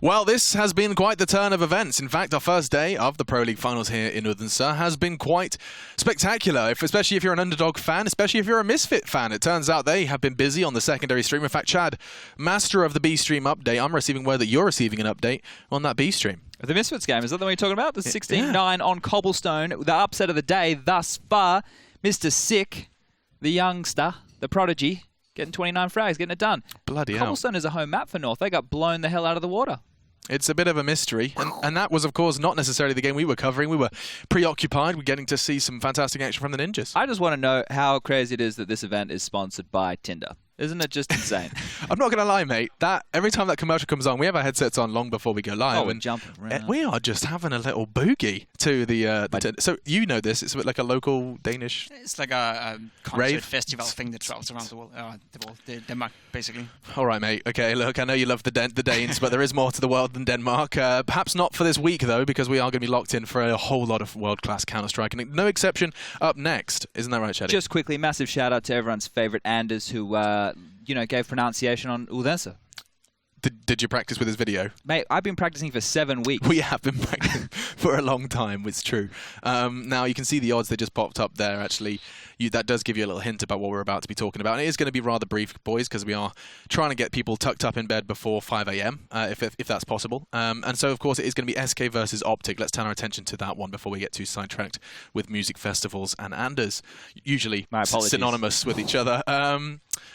Well, this has been quite the turn of events. In fact, our first day of the Pro League finals here in Odense has been quite spectacular, especially if you're an underdog fan, especially if you're a Misfit fan. It turns out they have been busy on the secondary stream. In fact, Chad, master of the B stream update, I'm receiving word that you're receiving an update on that B stream. The Misfits game, is that the one you're talking about? The 16-9 on Cobblestone, the upset of the day thus far. Mr. Sick, the youngster, the prodigy, getting 29 frags, getting it done. Bloody hell. Cobblestone is a home map for North. They got blown the hell out of the water. It's a bit of a mystery, and that was, of course, not necessarily the game we were covering. We were preoccupied with getting to see some fantastic action from the Ninjas. I just want to know how crazy it is that this event is sponsored by Tinder. Isn't it just insane? I'm not going to lie, mate. That every time that commercial comes on, we have our headsets on long before we go live. Oh, and jumping around. We are just having a little boogie to the so you know this. It's like a local Danish. It's like a concert rave festival thing that travels around the world. Denmark, basically. All right, mate. Okay, look, I know you love the Danes, but there is more to the world than Denmark. Perhaps not for this week, though, because we are going to be locked in for a whole lot of world-class Counter-Strike. And no exception up next. Isn't that right, Shadi? Just quickly, massive shout-out to everyone's favourite Anders who, gave pronunciation on Odense. Did you practice with his video? Mate, I've been practicing for 7 weeks. We have been practicing for a long time, it's true. Now, you can see the odds that just popped up there, actually. That does give you a little hint about what we're about to be talking about. And it is going to be rather brief, boys, because we are trying to get people tucked up in bed before 5 a.m., if that's possible. And so, of course, it is going to be SK versus OpTic. Let's turn our attention to that one before we get too sidetracked with music festivals and Anders, usually synonymous with each other.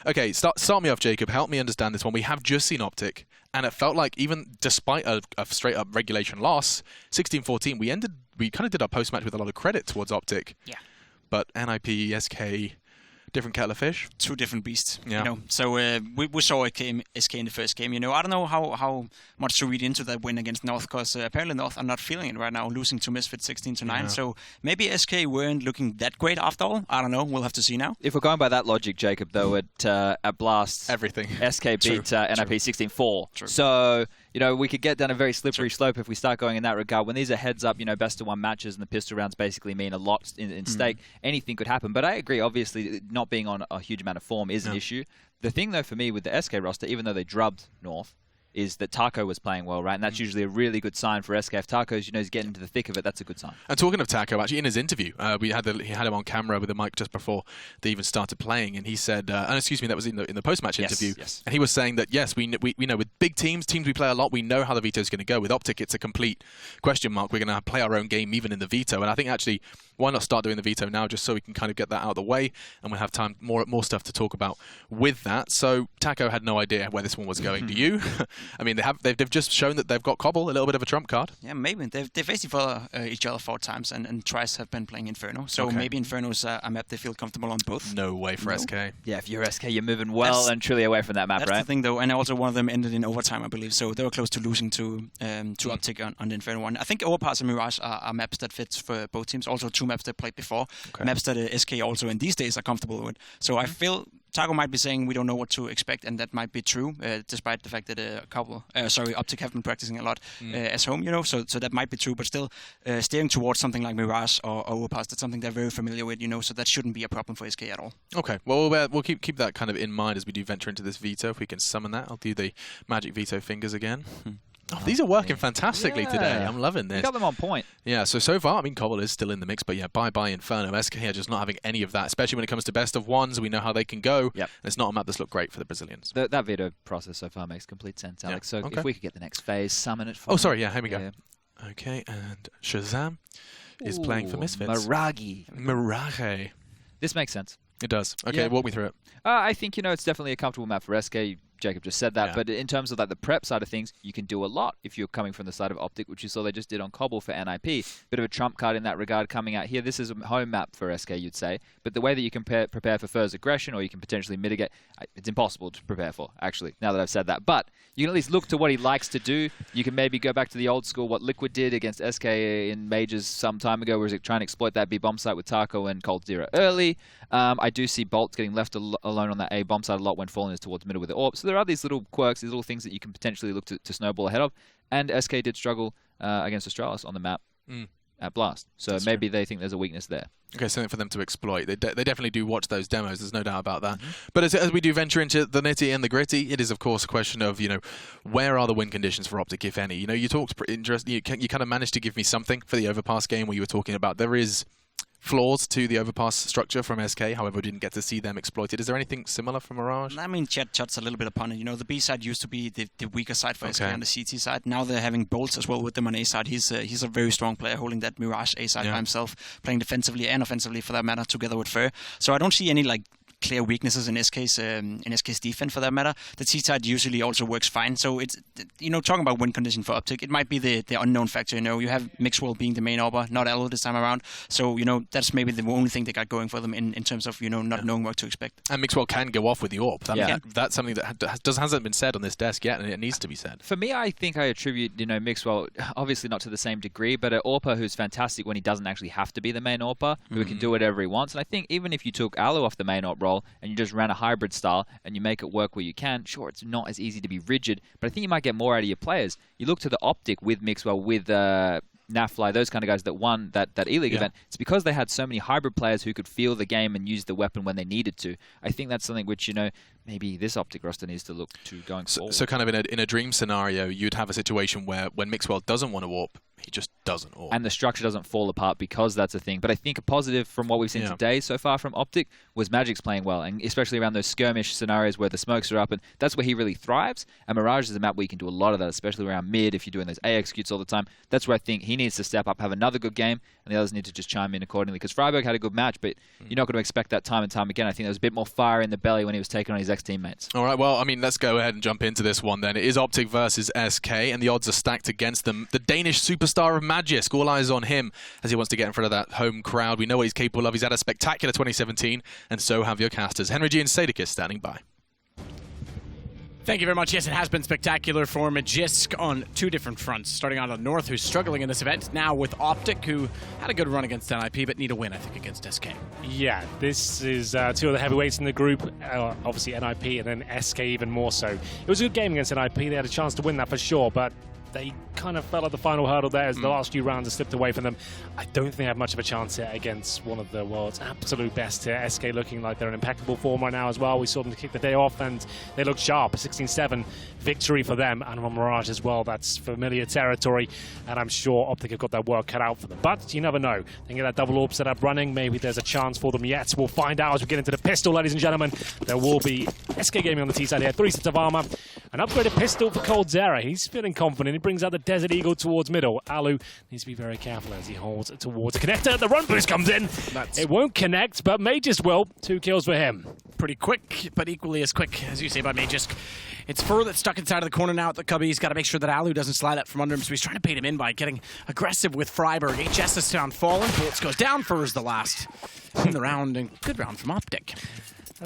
Okay, start me off, Jacob. Help me understand this one. We have just seen OpTic, and it felt like even despite a straight-up regulation loss, 16-14, we kind of did our post-match with a lot of credit towards OpTic. Yeah. But NIP, SK, different kettle of fish. Two different beasts. Yeah. So we saw SK in the first game. I don't know how much to read into that win against North, because apparently North are not feeling it right now, losing to Misfit 16-9. Yeah. So maybe SK weren't looking that great after all. I don't know. We'll have to see now. If we're going by that logic, Jacob, though, at Blast, everything SK beat NIP 16-4. So we could get down a very slippery slope if we start going in that regard. When these are heads-up, best-of-1 matches and the pistol rounds basically mean a lot in stake, anything could happen. But I agree, obviously, not being on a huge amount of form is an issue. The thing, though, for me with the SK roster, even though they drubbed North, is that Taco was playing well, right? And that's usually a really good sign for SK. If Taco's, is getting into the thick of it, that's a good sign. And talking of Taco, actually, in his interview, he had him on camera with the mic just before they even started playing, and he said, and excuse me, that was in the post-match interview, and he was saying that, yes, we know with big teams we play a lot, we know how the veto's going to go. With OpTic, it's a complete question mark. We're going to play our own game even in the veto, and I think actually, why not start doing the veto now, just so we can kind of get that out of the way, and we'll have time, more stuff to talk about with that. So Taco had no idea where this one was going. Do you? I mean, they've just shown that they've got Cobble, a little bit of a trump card. Yeah, maybe. They've faced each other 4 times, and Trice have been playing Inferno. So maybe Inferno's a map they feel comfortable on both. No way for SK. Yeah, if you're SK, you're moving well and truly away from that map, that's right? That's the thing, though. And also one of them ended in overtime, I believe. So they were close to losing to OpTic on the Inferno one. I think Overpass and Mirage are maps that fits for both teams. Also 2 maps they played before. Maps that SK also in these days are comfortable with. So I feel Taco might be saying we don't know what to expect, and that might be true, despite the fact that OpTic have been practicing a lot as home, so that might be true, but still steering towards something like Mirage or Overpass, that's something they're very familiar with, so that shouldn't be a problem for SK at all. Okay, well, we'll keep that kind of in mind as we do venture into this veto. If we can summon that, I'll do the magic veto fingers again. Oh, these are working fantastically today. I'm loving this. You got them on point. Yeah, so far, I mean, Cobble is still in the mix, but yeah, bye-bye Inferno. SK are just not having any of that, especially when it comes to best-of-1s. We know how they can go. Yep. It's not a map that's looked great for the Brazilians. That veto process so far makes complete sense, Alex. So if we could get the next phase, summon it for Oh, sorry, here we go. Okay, and Shazam is playing for Misfits. Mirage. This makes sense. It does. Okay, walk me through it. I think, it's definitely a comfortable map for SK. Jacob just said that, but in terms of the prep side of things, you can do a lot if you're coming from the side of OpTic, which you saw they just did on Cobble for NIP. Bit of a trump card in that regard coming out here. This is a home map for SK, you'd say, but the way that you can prepare for Fur's aggression, or you can potentially mitigate, it's impossible to prepare for, actually, now that I've said that. But you can at least look to what he likes to do. You can maybe go back to the old school, what Liquid did against SK in Majors some time ago, where he trying to exploit that B bomb site with Taco and Cold Zero early. I do see Bolt getting left alone on that A bomb site a lot when falling is towards middle with the AWP. So there are these little quirks, these little things that you can potentially look to snowball ahead of. And SK did struggle against Australis on the map. at Blast. So maybe they think there's a weakness there. Okay, something for them to exploit. They definitely do watch those demos. There's no doubt about that. But as we do venture into the nitty and the gritty, it is of course a question of, you know, where are the win conditions for OpTic, if any? You know, you talked pretty interesting. You kind of managed to give me something for the overpass game where you were talking about there is flaws to the overpass structure from SK. However, we didn't get to see them exploited. Is there anything similar from Mirage? I mean, Chet touched a little bit upon it. You know, the B side used to be the weaker side for SK on the CT side. Now they're having Bolts as well with them on A side. He's a very strong player holding that Mirage A side by himself, playing defensively and offensively for that matter together with Fur. So I don't see any like clear weaknesses in SK's defense for that matter. The T side usually also works fine. So it's, you know, talking about win condition for OpTic, it might be the unknown factor. You know, you have Mixwell being the main AWPer, not Alo this time around. So, you know, that's maybe the only thing they got going for them in terms of, you know, not knowing what to expect. And Mixwell can go off with the AWP. That's something that hasn't been said on this desk yet, and it needs to be said. For me, I think I attribute, you know, Mixwell, obviously not to the same degree, but an AWPer who's fantastic when he doesn't actually have to be the main AWPer, who can do whatever he wants. And I think even if you took Alo off the main AWP role and you just ran a hybrid style and you make it work where you can, sure, it's not as easy to be rigid, but I think you might get more out of your players. You look to the OpTic with Mixwell, with Nafly, those kind of guys that won that E-League event. It's because they had so many hybrid players who could feel the game and use the weapon when they needed to. I think that's something which, you know, maybe this OpTic roster needs to look to going forward. So kind of in a dream scenario, you'd have a situation where when Mixwell doesn't want to warp, he just doesn't AWP. And the structure doesn't fall apart because that's a thing. But I think a positive from what we've seen today so far from OpTic was Magic's playing well, and especially around those skirmish scenarios where the smokes are up, and that's where he really thrives. And Mirage is a map where you can do a lot of that, especially around mid if you're doing those A executes all the time. That's where I think he needs to step up, have another good game, and the others need to just chime in accordingly. Because Freiburg had a good match, but you're not going to expect that time and time again. I think there was a bit more fire in the belly when he was taking on his ex-teammates. All right, well, I mean, let's go ahead and jump into this one then. It is OpTic versus SK, and the odds are stacked against them. The Danish superstar of Magisk, all eyes on him as he wants to get in front of that home crowd. We know what he's capable of. He's had a spectacular 2017, and so have your casters. Henry G and Sadikis standing by. Thank you very much. Yes, it has been spectacular for Magisk on two different fronts. Starting out on North, who's struggling in this event. Now with OpTic, who had a good run against NIP, but need a win, I think, against SK. Yeah, this is two of the heavyweights in the group. Obviously NIP and then SK even more so. It was a good game against NIP. They had a chance to win that for sure, but they kind of fell at the final hurdle there as the last few rounds have slipped away from them. I don't think they have much of a chance here against one of the world's absolute best here. SK looking like they're in impeccable form right now as well. We saw them kick the day off and they look sharp. A 16-7 victory for them, and on Mirage as well. That's familiar territory, and I'm sure OpTic have got their work cut out for them. But you never know. They can get that double AWP set up running. Maybe there's a chance for them yet. We'll find out as we get into the pistol, ladies and gentlemen. There will be SK Gaming on the T side here. 3 sets of armor. An upgraded pistol for coldzera. He's feeling confident. He brings out the Desert Eagle towards middle. Alu needs to be very careful as he holds towards a connector. The run boost comes in. It won't connect, but Magisk will. 2 kills for him. Pretty quick, but equally as quick, as you say, by Magisk. It's Fur that's stuck inside of the corner now at the cubby. He's got to make sure that Alu doesn't slide out from under him, so he's trying to bait him in by getting aggressive with Freiburg. HS is down, fallen. Bolts goes down. Fur is the last in the round, and good round from OpTic.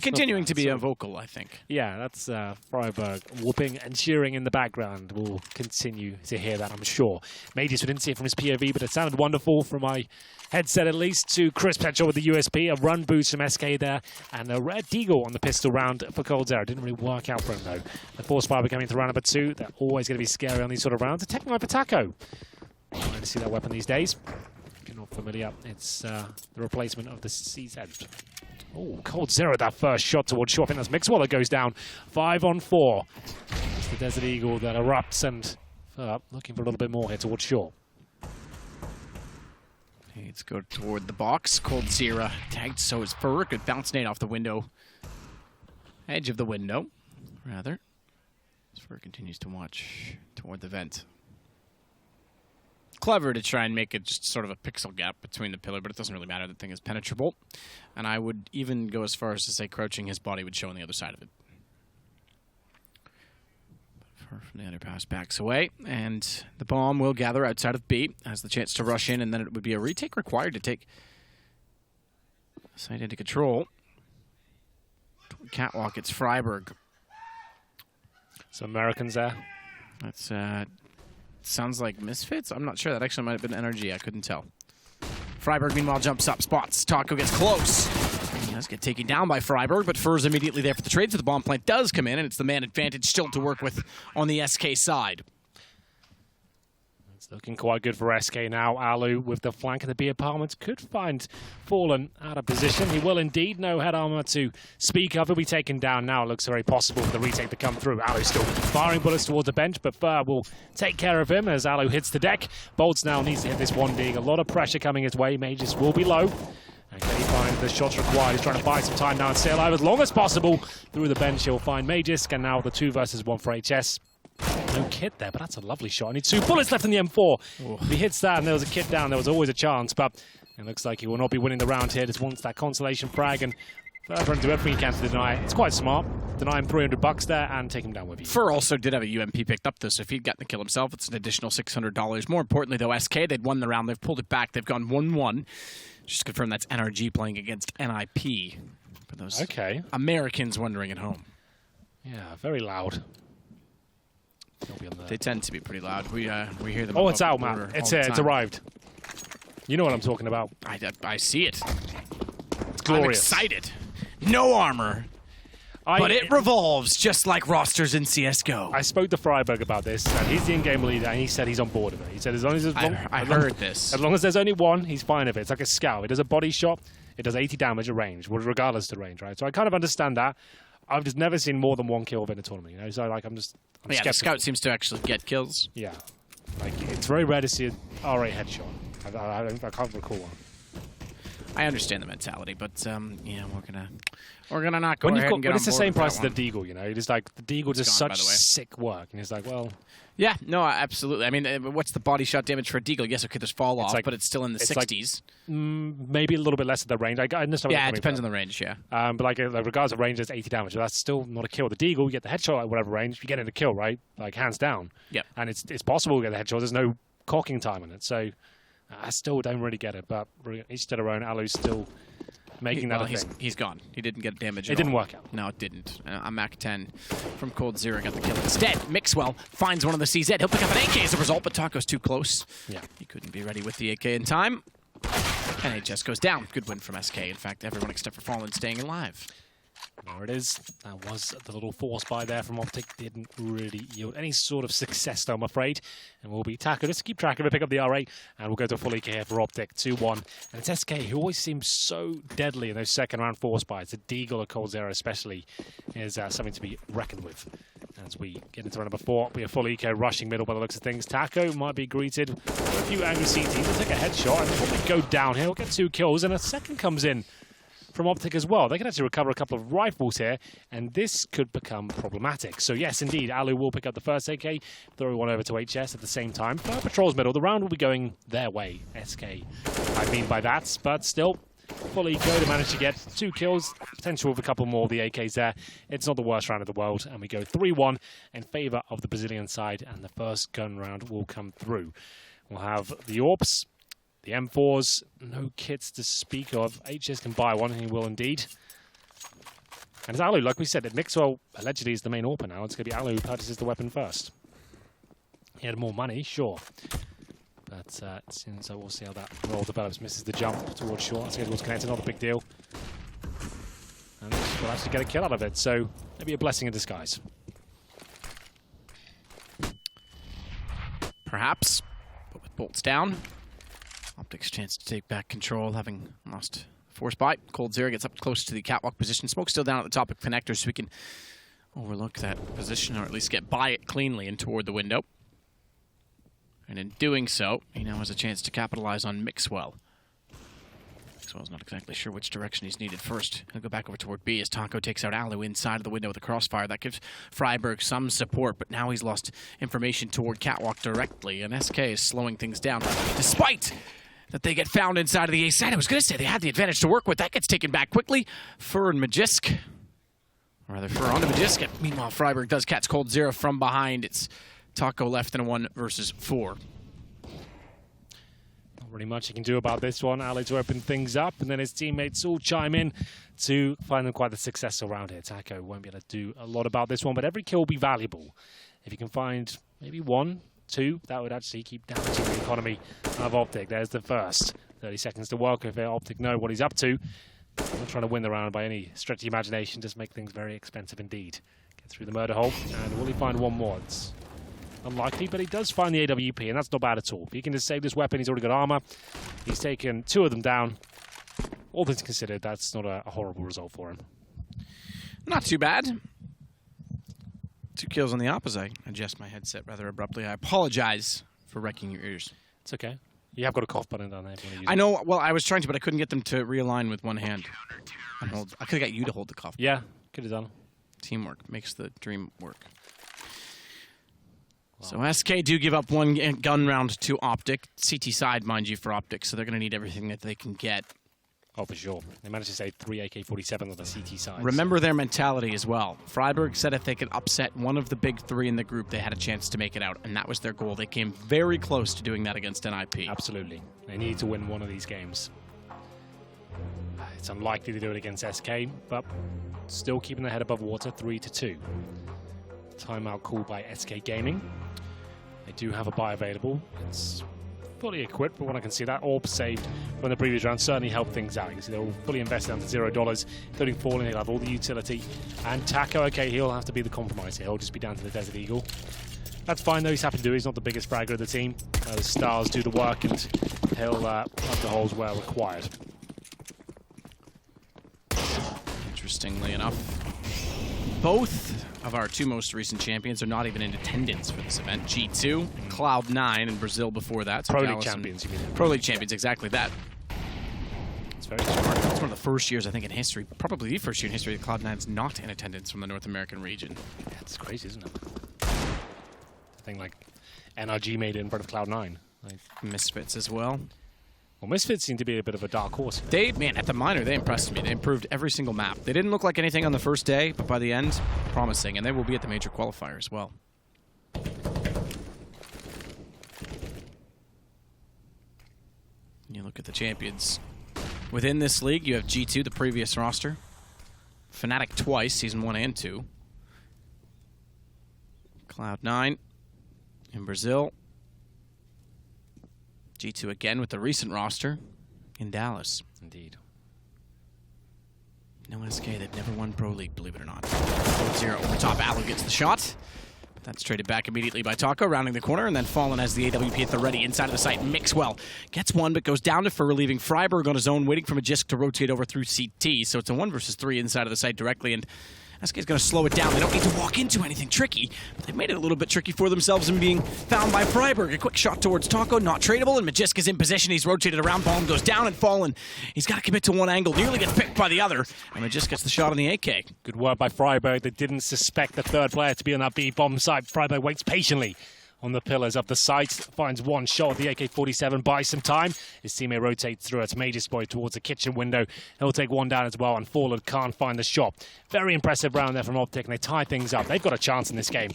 Continuing to be vocal, I think. Yeah, that's Freiburg whooping and cheering in the background. We'll continue to hear that, I'm sure. Magisk, we didn't see it from his POV, but it sounded wonderful from my headset at least. To Chris Petchel with the USP, a run boost from SK there, and a red deagle on the pistol round for coldzera. Didn't really work out for him though. The force fiber coming into round number 2. They're always going to be scary on these sort of rounds. A tech knife for Taco. Trying to see that weapon these days. If you're not familiar, it's the replacement of the CZ. Oh, coldzera, that first shot towards shore. I think that's Mixwell that goes down. 5 on 4. It's the Desert Eagle that erupts, and looking for a little bit more here towards shore. Let's go toward the box. coldzera tagged, so is Fur. Good bounce nade off the window. Edge of the window, rather. As Fur continues to watch toward the vent. Clever to try and make it just sort of a pixel gap between the pillar, but it doesn't really matter. The thing is penetrable. And I would even go as far as to say crouching, his body would show on the other side of it. Fur from the underpass backs away, and the bomb will gather outside of B, has the chance to rush in, and then it would be a retake required to take side into control. Catwalk, it's Freiburg. Some Americans there. That's sounds like Misfits? I'm not sure. That actually might have been NRG. I couldn't tell. Freiburg, meanwhile, jumps up, spots. Taco gets close. He does get taken down by Freiburg, but Fur's immediately there for the trade, so the bomb plant does come in, and it's the man advantage still to work with on the SK side. Looking quite good for SK now. Alu with the flank of the B apartments could find Fallen out of position. He will indeed. No head armor to speak of. He'll be taken down now. It looks very possible for the retake to come through. Alu still firing bullets towards the bench, but Fur will take care of him as Alu hits the deck. Bolts now needs to hit this one dig. A lot of pressure coming his way. Mages will be low. And can he find the shots required? He's trying to buy some time now and stay alive as long as possible. Through the bench, he'll find Magisk, and now the 2 versus 1 for HS. No kit there, but that's a lovely shot. I need 2 bullets left in the M4. If he hits that and there was a kit down, there was always a chance, but it looks like he will not be winning the round here. Just wants that consolation frag, and Fur do everything he can to deny it. It's quite smart. Deny him $300 there and take him down with you. Fur also did have a UMP picked up, though, so if he'd gotten the kill himself, it's an additional $600. More importantly, though, SK, they'd won the round. They've pulled it back. They've gone 1-1. Just to confirm that's NRG playing against NIP. For those Americans wondering at home. Yeah, very loud. They tend to be pretty loud. We hear them. Oh, it's out, man. It's here. It's arrived. You know what I'm talking about. I see it. It's glorious. I'm excited. No armor. But it revolves just like rosters in CSGO. I spoke to Freiberg about this, and he's the in-game leader, and he said he's on board with it. He said as long as I heard this. As long as there's only one, he's fine with it. It's like a scout. It does a body shot. It does 80 damage at range, regardless to range, right? So I kind of understand that. I've just never seen more than 1 kill within a tournament, you know? So, like, I'm skeptical. The scout seems to actually get kills. Yeah. Like, it's very rare to see an RA headshot. I can't recall one. I understand the mentality, but, yeah, we're gonna not go ahead and get on board. But it's the same price as the Deagle, you know? It is like, the Deagle does such sick work. And it's like, well... Yeah, no, absolutely. I mean, what's the body shot damage for a Deagle? Yes, okay, there's fall off, but it's still in the 60s. Like, maybe a little bit less of the range. I understand. Yeah, it depends on the range, yeah. But like regardless of range, there's 80 damage. That's still not a kill. The Deagle, you get the headshot at whatever range, you get in a kill, right? Like, hands down. Yeah. And it's possible to get the headshot. There's no cocking time on it. So I still don't really get it. But each to their own. Alu's still making that a thing. He's gone. He didn't get damage at all. It didn't work out. No, it didn't. A Mac 10 from Cold Zero got the kill instead. Mixwell finds one of the CZ. He'll pick up an AK as a result, but Taco's too close. Yeah. He couldn't be ready with the AK in time. And HS goes down. Good win from SK. In fact, everyone except for Fallen staying alive. There it is. That was the little force buy there from OpTic. Didn't really yield any sort of success, though, I'm afraid. And we'll be Taco. Let's keep track of it, pick up the R8, and we'll go to full EK here for OpTic. 2-1. And it's SK, who always seems so deadly in those second-round force buys. The Deagle or Cold Zero especially is something to be reckoned with. As we get into round number 4, we have full EK rushing middle by the looks of things. Taco might be greeted with a few angry CTs. He'll take a headshot and probably go down here. He'll get 2 kills, and a second comes in from OpTic as well. They can actually recover a couple of rifles here, and this could become problematic. So yes, indeed, Alu will pick up the first AK, throw one over to HS at the same time. Fire patrols middle. The round will be going their way, SK. I mean by that, but still, full eco to manage to get 2 kills, potential with a couple more of the AKs there. It's not the worst round of the world, and we go 3-1 in favour of the Brazilian side, and the first gun round will come through. We'll have the AWPs, the M4s, no kits to speak of. HS can buy one, and he will indeed. And it's Alu, like we said, Mixwell allegedly is the main AWPer now. It's going to be Alu who purchases the weapon first. He had more money, sure. But so we'll see how that roll develops. Misses the jump towards short. That's towards connected, not a big deal. And we'll actually get a kill out of it, so maybe a blessing in disguise. Perhaps, but with bolts down. OpTic's chance to take back control, having lost force buy. Cold Zero gets up close to the catwalk position. Smoke's still down at the top of connector, so we can overlook that position, or at least get by it cleanly and toward the window. And in doing so, he now has a chance to capitalize on Mixwell. Mixwell's not exactly sure which direction he's needed first. He'll go back over toward B as Taco takes out Alu inside of the window with a crossfire. That gives Freiberg some support, but now he's lost information toward catwalk directly, and SK is slowing things down, despite that they get found inside of the A side. I was going to say they had the advantage to work with. That gets taken back quickly. Fur and Magisk. Or rather, Fur on the Magisk. Meanwhile, Freiberg does catch Cold Zero from behind. It's Taco left in a 1 versus 4. Not really much he can do about this one. Ali to open things up, and then his teammates all chime in to find them quite a successful round here. Taco won't be able to do a lot about this one, but every kill will be valuable. If you can find maybe 1, 2, that would actually keep damaging the economy of OpTic. There's the first. 30 seconds to work if OpTic know what he's up to. Not trying to win the round by any stretch of the imagination, just make things very expensive indeed. Get through the murder hole, and will he find 1 more? unlikely, but he does find the AWP, and that's not bad at all. If he can just save this weapon, he's already got armor. He's taken 2 of them down. All things considered, that's not a horrible result for him. Not too bad. 2 kills on the opposite. I adjust my headset rather abruptly. I apologize for wrecking your ears. It's okay. You have got a cough button down there. If you want to use I know. Well, I was trying to, but I couldn't get them to realign with one hand. I could have got you to hold the cough. Yeah, could have done. Teamwork makes the dream work. Wow. So SK do give up 1 gun round to OpTic. CT side, mind you, for OpTic, so they're going to need everything that they can get. Oh, for sure. They managed to save 3 AK-47 on the CT side. Remember their mentality as well. Freiburg said if they could upset one of the big 3 in the group, they had a chance to make it out, and that was their goal. They came very close to doing that against NIP. Absolutely. They need to win one of these games. It's unlikely to do it against SK, but still keeping their head above water, 3-2. Timeout called by SK Gaming. They do have a buy available. It's fully equipped, but when I can see that orb saved from the previous round certainly helped things out. You can see they're all fully invested down to $0, including Fallen. He'll have all the utility. And Taco, okay, he'll have to be the compromise here. He'll just be down to the Desert Eagle. That's fine, though. He's happy to do it. He's not the biggest fragger of the team. The stars do the work, and he'll plug the holes where required. Interestingly enough, both of our 2 most recent champions are not even in attendance for this event. G2, Cloud9 in Brazil before that. So Pro League champions, you mean? Pro League champions, exactly that. It's very smart. It's one of the first years, I think, in history, probably the first year in history that Cloud9's not in attendance from the North American region. That's crazy, isn't it? I think, like, NRG made it in front of Cloud9. Like, Misfits as well. Well, Misfits seem to be a bit of a dark horse. Man, at the minor, they impressed me. They improved every single map. They didn't look like anything on the first day, but by the end, promising. And they will be at the major qualifier as well. You look at the champions. Within this league, you have G2, the previous roster. Fnatic twice, Season 1 and 2. Cloud9 in Brazil. G2 again with the recent roster in Dallas. Indeed. No SK, they've never won Pro League, believe it or not. 0 over top, Alu gets the shot. But that's traded back immediately by Taco, rounding the corner, and then Fallen has the AWP at the ready inside of the site. Mixwell gets 1, but goes down to Fur, leaving Freiburg on his own, waiting for Magisk to rotate over through CT. So it's a 1 versus 3 inside of the site directly, and SK's going to slow it down. They don't need to walk into anything tricky, but they've made it a little bit tricky for themselves in being found by Freiburg. A quick shot towards Taco, not tradable, and Magisk is in position. He's rotated around, Bomb goes down and Fallen. He's got to commit to one angle, nearly gets picked by the other, and Magisk gets the shot on the AK. Good work by Freiburg. They didn't suspect the 3rd player to be on that B-bomb site. Freiburg waits patiently on the pillars of the site, finds 1 shot at the AK-47, buys some time. His teammate rotates through it. Mage's boy towards the kitchen window. He'll take 1 down as well, and Fallen can't find the shot. Very impressive round there from OpTic, and they tie things up. They've got a chance in this game.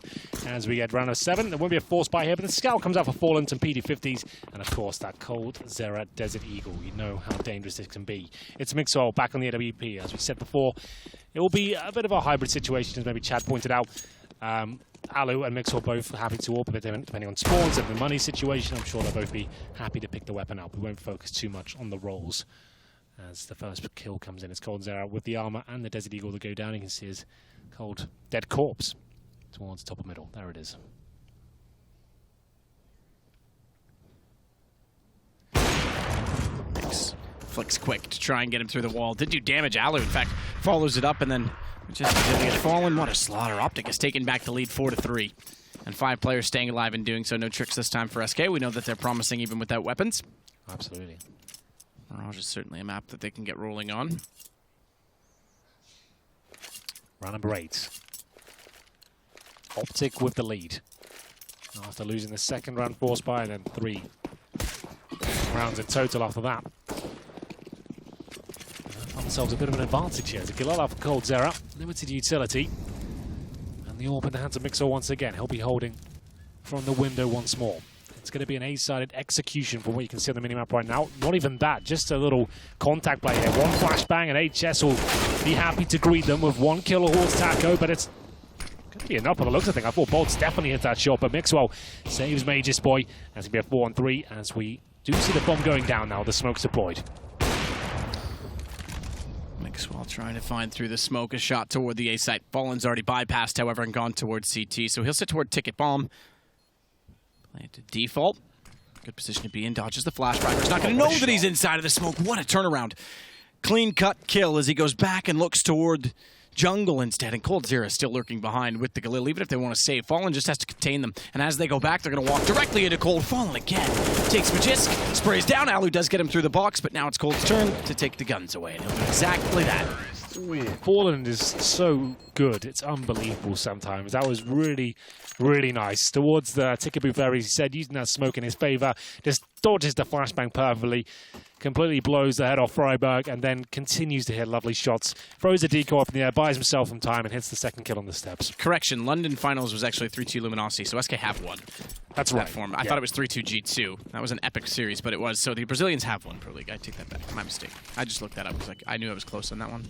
As we get round of 7, there won't be a force buy here, but the scout comes out for Fallen, some PD-50s, and of course that cold Zera Desert Eagle. You know how dangerous this can be. It's Mixwell back on the AWP. As we said before, it will be a bit of a hybrid situation, as maybe Chad pointed out. Alu and Mixwell both happy to AWP, depending on spawns and the money situation. I'm sure they'll both be happy to pick the weapon up. We won't focus too much on the rolls. As the first kill comes in, it's Cold Zera with the armor and the Desert Eagle to go down. You can see his cold dead corpse towards top of middle. There it is. Flicks quick to try and get him through the wall. Did do damage. Alu, in fact, follows it up and then just gets Fallen. What a slaughter. OpTic has taken back the lead 4-3. And 5 players staying alive and doing so. No tricks this time for SK. We know that they're promising even without weapons. Absolutely. Mirage is certainly a map that they can get rolling on. Round number 8. OpTic with the lead. After losing the 2nd round force buy, and then 3 rounds in total after that. Found themselves a bit of an advantage here. Galala for Cold Zera, limited utility. And the orb in the hands of Mixer once again. He'll be holding from the window once more. It's going to be an A-sided execution from what you can see on the minimap right now. Not even that, just a little contact play here. 1 flashbang and HS will be happy to greet them with 1 kill towards Taco, but it's going to be enough by the looks of things. I thought Bolts definitely hit that shot, but Mixwell saves Mage's boy. That's going to be a 4-on-3 as we do see the bomb going down now. The smoke's deployed. Mixwell trying to find through the smoke. A shot toward the A site. Fallen's already bypassed, however, and gone towards CT, so he'll sit toward Ticket Bomb. Planted default. Good position to be in. Dodges the flash. Ryber's not going to know that he's inside of the smoke. What a turnaround. Clean cut kill as he goes back and looks toward jungle instead. And coldzera still lurking behind with the Galil. Even if they want to save, Fallen just has to contain them. And as they go back, they're going to walk directly into Cold. Fallen again. Takes Magisk. Sprays down. Alu does get him through the box, but now it's Cold's turn to take the guns away. And he'll do exactly that. Fallen is so good. It's unbelievable sometimes. That was really, really nice. Towards the Tickaboo there, he said, using that smoke in his favor, just dodges the flashbang perfectly, completely blows the head off Freiburg, and then continues to hit lovely shots. Throws a decoy up in the air, buys himself some time, and hits the second kill on the steps. Correction, London Finals was actually 3-2 Luminosity, so SK have won. That's right. That form. I thought it was 3-2 G2. That was an epic series, but it was. So the Brazilians have won Pro League. I take that back. My mistake. I just looked that up. I knew I was close on that one.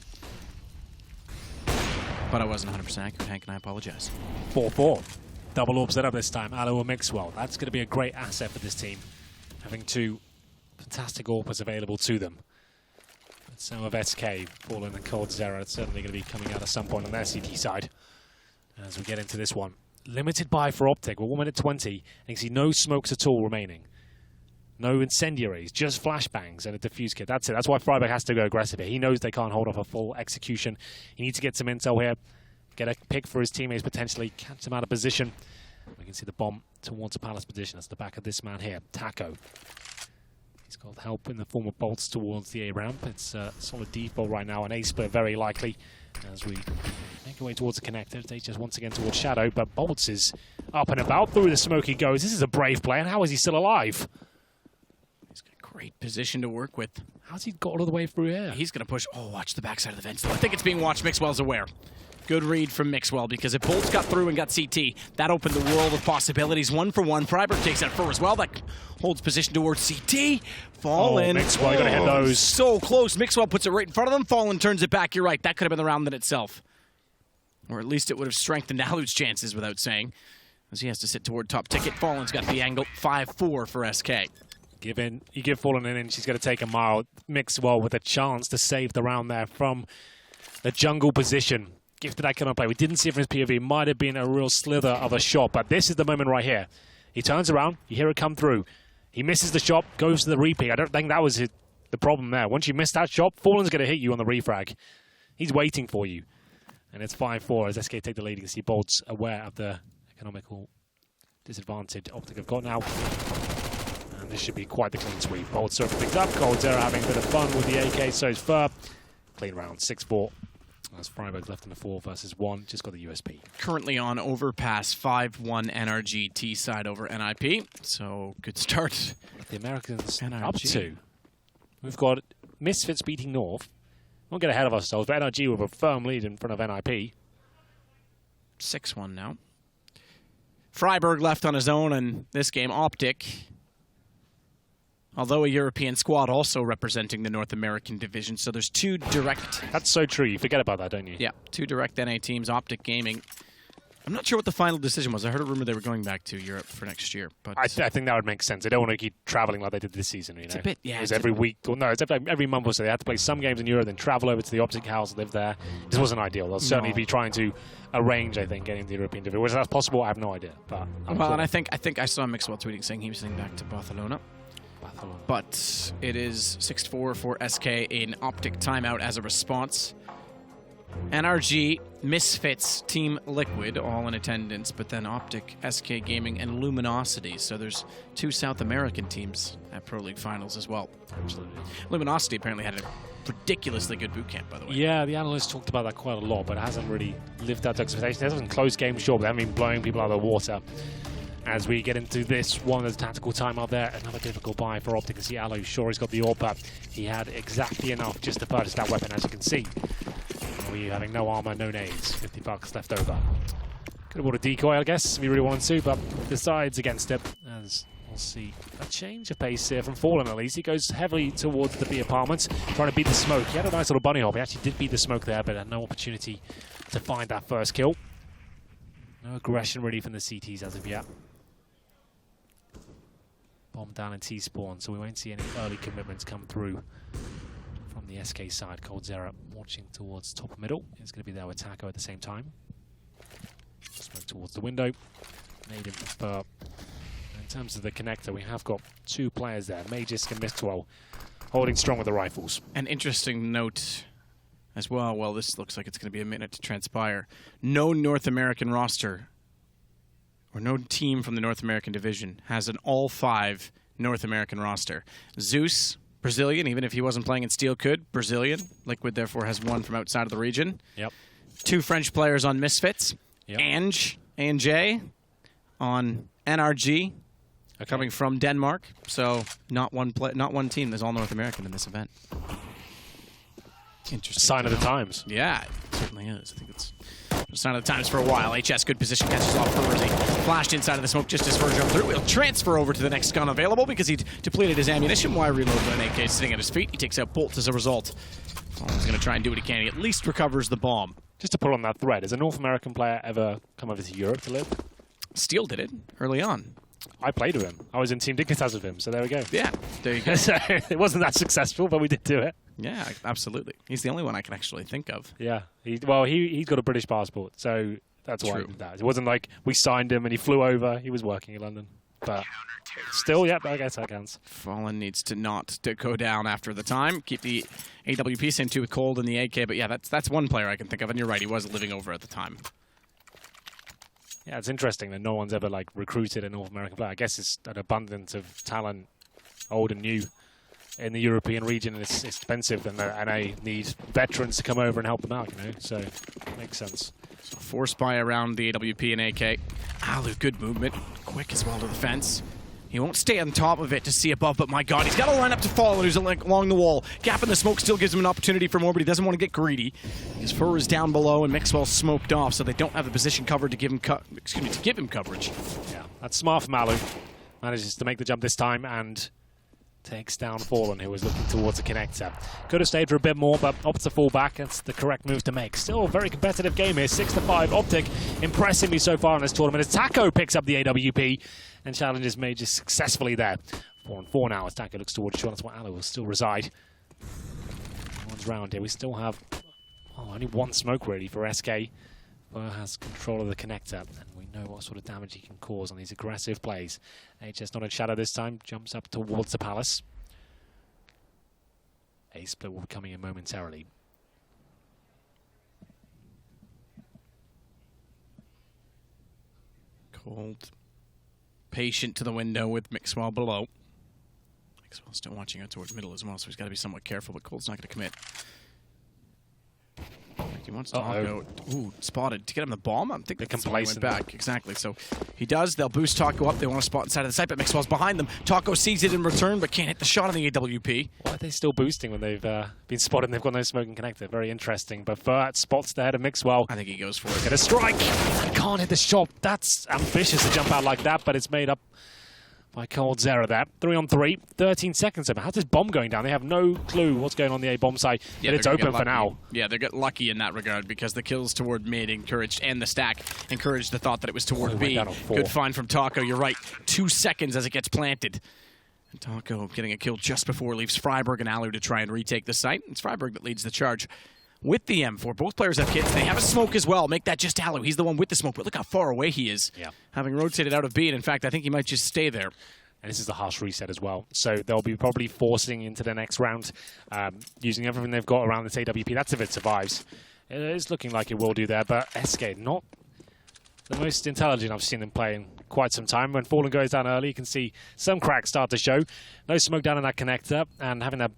But I wasn't 100% accurate, Hank, and I apologize. 4-4. Double orb set up this time. Alu or Mixwell. That's going to be a great asset for this team, having two fantastic orbers available to them. But some of SK, Fallen and coldzera, are certainly going to be coming out at some point on their CT side as we get into this one. Limited buy for OpTic. We're 1 minute 20. And you can see no smokes at all remaining. No incendiaries, just flashbangs and a defuse kit. That's it. That's why Freiburg has to go aggressive here. He knows they can't hold off a full execution. He needs to get some intel here, get a pick for his teammates, potentially catch them out of position. We can see the bomb towards the palace position. That's the back of this man here, Taco. He's got help in the form of bolts towards the A ramp. It's a solid default right now, an A split very likely as we make our way towards the connector. They just once again towards Shadow, but Bolts is up and about. Through the smoke he goes. This is a brave play, and how is he still alive? Great position to work with. How's he got all the way through here? He's going to push. Oh, watch the backside of the vents. I think it's being watched. Mixwell's aware. Good read from Mixwell, because if Bolts got through and got CT, that opened the world of possibilities. 1 for 1. Freiburg takes that for as well. That holds position towards CT. Fallen. Oh, Mixwell, you got to hit those. So close. Mixwell puts it right in front of them. Fallen turns it back. You're right. That could have been the round in itself. Or at least it would have strengthened Alu's chances, without saying, as he has to sit toward top ticket. Fallen's got the angle. 5-4 for SK. You give Fallen an inch, she's going to take a mile. Mixwell with a chance to save the round there from the jungle position. Gifted that kind of play. We didn't see it from his POV. Might have been a real slither of a shot, but this is the moment right here. He turns around, you hear it come through. He misses the shot, goes to the repeat. I don't think that was the problem there. Once you miss that shot, Fallen's going to hit you on the refrag. He's waiting for you. And it's 5-4 as SK take the lead. You can see Bolts aware of the economical disadvantage OpTic have got now. And this should be quite the clean sweep. Bolts surfing things up. coldzera having a bit of fun with the AK, so is Fur. Clean round, 6-4. As Freiburg's left in the 4 versus 1, just got the USP. Currently on overpass, 5-1 NRG T side over NIP. So good start. The Americans NRG. up to. We've got Misfits beating North. Won't get ahead of ourselves, but NRG with a firm lead in front of NIP. 6-1 now. Freiburg left on his own in this game. OpTic, although a European squad, also representing the North American division. So there's 2 direct... That's so true. You forget about that, don't you? Yeah, 2 direct NA teams. OpTic Gaming. I'm not sure what the final decision was. I heard a rumor they were going back to Europe for next year. But I think that would make sense. They don't want to keep traveling like they did this season, you know. It's a bit, yeah. It was every week. Well, no, it's every month or so. They had to play some games in Europe, then travel over to the OpTic house, live there. This wasn't ideal. They'll certainly be trying to arrange, I think, getting the European division. Whether that's possible, I have no idea. But and I think I saw Mixwell tweeting saying he was heading back to Barcelona. But it is 6-4 for SK, an OpTic timeout as a response. NRG, Misfits, Team Liquid, all in attendance, but then OpTic, SK Gaming, and Luminosity. So there's 2 South American teams at Pro League Finals as well. Absolutely. Luminosity apparently had a ridiculously good boot camp, by the way. Yeah, the analysts talked about that quite a lot, but it hasn't really lived up to expectations. It hasn't close games, sure, but they haven't been blowing people out of the water. As we get into this one, there's a tactical timeout there. Another difficult buy for OpTic. You see Alu, sure he's got the orb, but he had exactly enough just to purchase that weapon, as you can see. We having no armor, no nades, $50 left over. Could have bought a decoy, I guess, if he really wanted to, but decides against it. As we'll see a change of pace here from Fallen, at least. He goes heavily towards the B apartments, trying to beat the smoke. He had a nice little bunny hop. He actually did beat the smoke there, but had no opportunity to find that first kill. No aggression really from the CTs as of yet. Bomb down in T-spawn, so we won't see any early commitments come through from the SK side. coldzera watching towards top middle. He's going to be there with Taco at the same time. Smoke towards the window. Made him prefer. And terms of the connector, we have got 2 players there, Magisk and Mistwell, holding strong with the rifles. An interesting note as well, well, this looks like it's going to be a minute to transpire. No North American roster, or no team from the North American division, has an all-5 North American roster. Zeus, Brazilian, even if he wasn't playing in Steel, could. Brazilian. Liquid, therefore, has 1 from outside of the region. Yep. 2 French players on Misfits. Yep. Anj on NRG, coming from Denmark. So not one team. There's all North American in this event. Interesting. Sign of the times. Yeah, it certainly is. I think it's a sign of the times for a while. HS, good position, catches off Verzi. Flashed inside of the smoke just as Verzi jumped through. He'll transfer over to the next gun available because he depleted his ammunition. Why reload when an AK sitting at his feet? He takes out Bolt as a result. He's going to try and do what he can. He at least recovers the bomb. Just to pull on that thread, has a North American player ever come over to Europe to live? Steel did it early on. I played with him. I was in Team Dignitas with him, so there we go. Yeah, there you go. So it wasn't that successful, but we did do it. Yeah, absolutely. He's the only one I can actually think of. Yeah. He's got a British passport, so that's why I did that. It wasn't like we signed him and he flew over. He was working in London. But still, yeah, I guess that counts. Fallen needs to not go down after the time. Keep the AWP same too with Cold and the AK, but yeah, that's one player I can think of, and you're right, he was living over at the time. Yeah, it's interesting that no one's ever recruited a North American player. I guess it's an abundance of talent, old and new, in the European region, and it's expensive, and they need veterans to come over and help them out, so it makes sense. So force buy around the AWP and AK. Alu, good movement, quick as well to the fence. He won't stay on top of it to see above, but my God, he's got to line up to Fallen, who's along the wall. Gap in the smoke still gives him an opportunity for more, but he doesn't want to get greedy. His fur is down below, and Mixwell's smoked off, so they don't have the position covered to give him coverage. Yeah, that's smart from Alu. Manages to make the jump this time and takes down Fallen, who was looking towards a connector. Could have stayed for a bit more, but opts to fall back. That's the correct move to make. Still a very competitive game here. 6-5. OpTic impressing me so far in this tournament as Taco picks up the AWP and challenges Major successfully there. 4-4 now as Taco looks towards shore. That's where Alu will still reside. One's round here. We still have only 1 smoke really for SK. Burr has control of the connector, and we know what sort of damage he can cause on these aggressive plays. HS not in shadow this time, jumps up towards the palace. A split will be coming in momentarily. Cold. Patient to the window with Mixwell below. Mixwell's still watching out towards middle as well, so he's got to be somewhat careful, but Cold's not going to commit. He wants to talk out. Ooh, spotted. To get him the bomb? I think that's why he went back. Exactly. So he does. They'll boost Taco up. They want to spot inside of the site, but Mixwell's behind them. Taco sees it in return, but can't hit the shot on the AWP. Why are they still boosting when they've been spotted and they've got no smoking connector? Very interesting. But Vert spots the head of Mixwell. I think he goes for it. Get a strike. Can't hit the shot. That's ambitious to jump out like that, but it's made up by Cold Zera there. 3-on-3, 13 seconds. How's this bomb going down? They have no clue what's going on the A-bomb side, but it's open for now. Yeah, they got lucky in that regard because the kills toward mid encouraged, and the stack encouraged the thought that it was toward B. Good find from Taco. You're right. 2 seconds as it gets planted. And Taco getting a kill just before it leaves Freiburg and Alu to try and retake the site. It's Freiburg that leads the charge with the M4. Both players have kits. They have a smoke as well. Make that just Alu. He's the one with the smoke, but look how far away he is. Yeah. Having rotated out of B, and in fact, I think he might just stay there. And this is the harsh reset as well. So they'll be probably forcing into the next round, using everything they've got around this AWP. That's if it survives. It is looking like it will do there, but SK not the most intelligent I've seen them play in quite some time. When Fallen goes down early, you can see some cracks start to show. No smoke down in that connector, and having their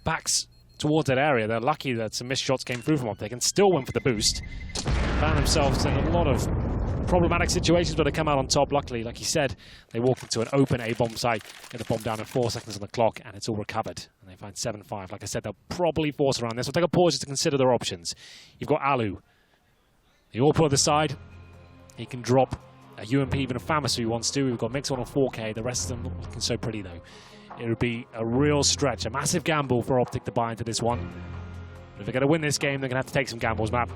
backs towards that area, they're lucky that some missed shots came through from OpTic and still went for the boost. Found themselves in a lot of problematic situations, but they come out on top. Luckily, like you said, they walk into an open A-bomb site, get the bomb down in 4 seconds on the clock, and it's all recovered. And they find 7-5. Like I said, they'll probably force around this. We'll take a pause just to consider their options. You've got Alu. The all-pro the side. He can drop a UMP, even a FAMAS if he wants to. We've got Mixon on 4K. The rest of them looking so pretty, though. It would be a real stretch, a massive gamble for OpTic to buy into this one. But if they're going to win this game, they're going to have to take some gambles, Matt.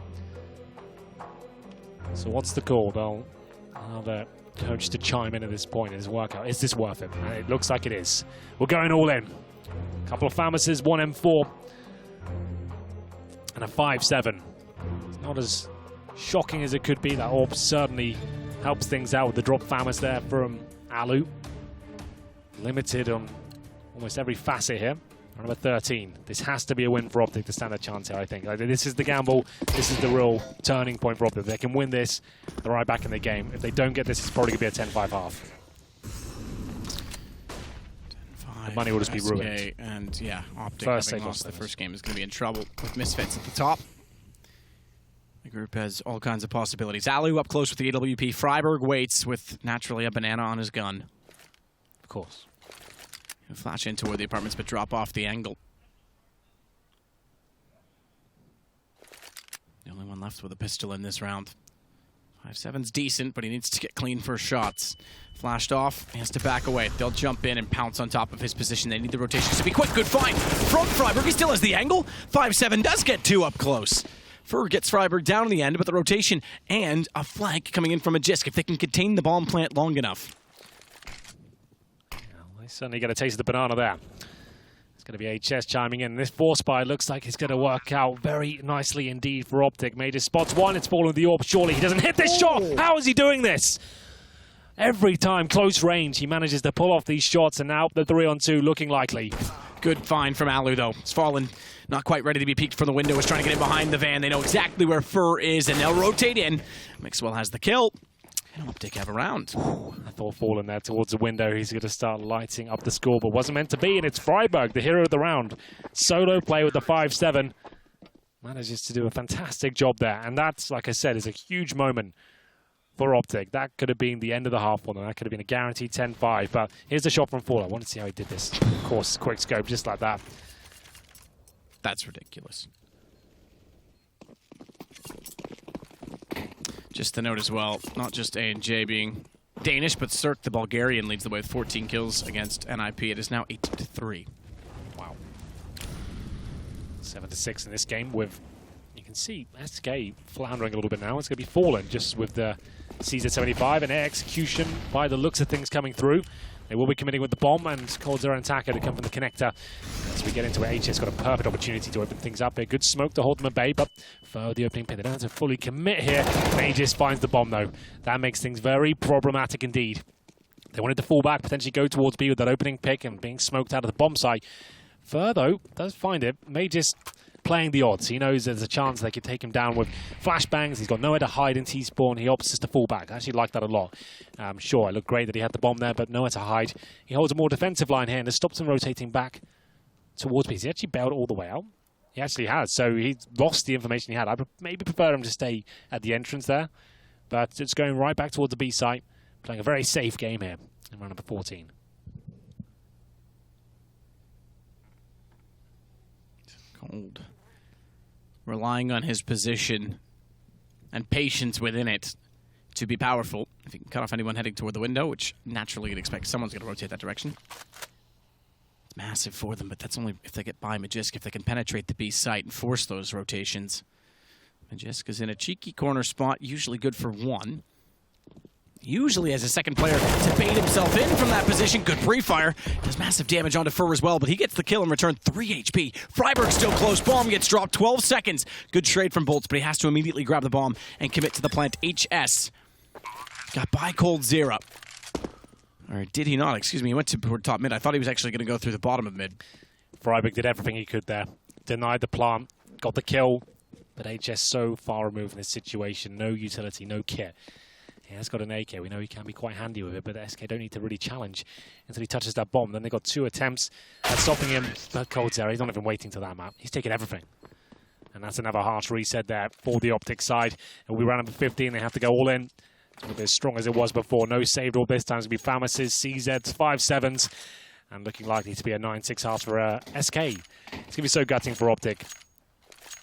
So what's the call? They'll allow their coach to chime in at this point in his workout. Is this worth it? And it looks like it is. We're going all in. A couple of FAMASes, 1 M4, and a 5-7. It's not as shocking as it could be. That AWP certainly helps things out with the drop FAMAS there from Alu, limited on almost every facet here. Number 13. This has to be a win for OpTic to stand a chance here, I think. This is the gamble. This is the real turning point for OpTic. If they can win this, they're right back in the game. If they don't get this, it's probably going to be a 10-5 half. The money will just be ruined. And yeah, OpTic First having lost the first game is going to be in trouble with Misfits at the top. The group has all kinds of possibilities. Alu up close with the AWP. Freiburg waits with, naturally, a banana on his gun. Of course. He'll flash in toward the apartments, but drop off the angle. The only one left with a pistol in this round. 5-7's decent, but he needs to get clean first shots. Flashed off, he has to back away. They'll jump in and pounce on top of his position. They need the rotations to be quick. Good find from Freiburg. He still has the angle. 5-7 does get 2 up close. Fur gets Freiburg down in the end, but the rotation and a flank coming in from a Jisk if they can contain the bomb plant long enough. Certainly get a taste of the banana there. It's going to be HS chiming in. This force buy looks like it's going to work out very nicely indeed for OpTic. Major spots one. It's fallen with the AWP. Surely he doesn't hit this shot. How is he doing this? Every time close range, he manages to pull off these shots, and now the 3-on-2 looking likely. Good find from Alu, though. It's fallen, not quite ready to be peeked from the window. Is trying to get in behind the van. They know exactly where Fur is, and they'll rotate in. Mixwell has the kill. OpTic have a round. I thought falling there towards the window, he's going to start lighting up the score, but wasn't meant to be, and it's Freiburg, the hero of the round. Solo play with the 5-7. Manages to do a fantastic job there, and that's, like I said, is a huge moment for OpTic. That could have been the end of the half one, and that could have been a guaranteed 10-5, but here's the shot from Fall. I want to see how he did this. Of course, quick scope, just like that. That's ridiculous. Just to note as well, not just A&J being Danish, but Cirque, the Bulgarian, leads the way with 14 kills against NIP. It is now 8-3. Wow. 7-6 in this game with, you can see, SK floundering a little bit now. It's going to be Fallen just with the CZ75 and air execution by the looks of things coming through. They will be committing with the bomb, and Cold Zero and Taka to come from the connector. As we get into it, HS got a perfect opportunity to open things up there. Good smoke to hold them at bay, but for the opening pin, they don't have to fully commit here. Aegis finds the bomb, though. That makes things very problematic indeed. They wanted to fall back, potentially go towards B with that opening pick and being smoked out of the bomb site. Fur, though, does find it. Maegis playing the odds. He knows there's a chance they could take him down with flashbangs. He's got nowhere to hide in T-spawn. He opts just to fall back. I actually like that a lot. Sure, it looked great that he had the bomb there, but nowhere to hide. He holds a more defensive line here and has stopped him rotating back towards B. He actually bailed all the way out. He actually has, so he lost the information he had. I maybe prefer him to stay at the entrance there, but it's going right back towards the B site, playing a very safe game here in round number 14. Cold. Relying on his position and patience within it to be powerful. If he can cut off anyone heading toward the window, which naturally you'd expect someone's going to rotate that direction. It's massive for them, but that's only if they get by Magisk, if they can penetrate the B site and force those rotations. Magisk is in a cheeky corner spot, usually good for one. Usually as a second player to bait himself in from that position. Good pre-fire. Does massive damage onto Fur as well, but he gets the kill in return. 3 HP. Freiburg still close. Bomb gets dropped. 12 seconds. Good trade from Bolts, but he has to immediately grab the bomb and commit to the plant. HS got by Cold Zero. Or did he not? Excuse me. He went toward top mid. I thought he was actually going to go through the bottom of mid. Freiburg did everything he could there. Denied the plant. Got the kill. But HS so far removed from this situation. No utility. No kit. He has got an AK. We know he can be quite handy with it, but SK don't need to really challenge until he touches that bomb. Then they've got 2 attempts at stopping him. But Cold Zero, he's not even waiting to that map. He's taking everything. And that's another harsh reset there for the OpTic side. And we ran number 15. They have to go all in. It's going to be as strong as it was before. No saved all this time. It's going to be Famas's, CZs, 5-7s. And looking likely to be a 9-6 half for SK. It's going to be so gutting for OpTic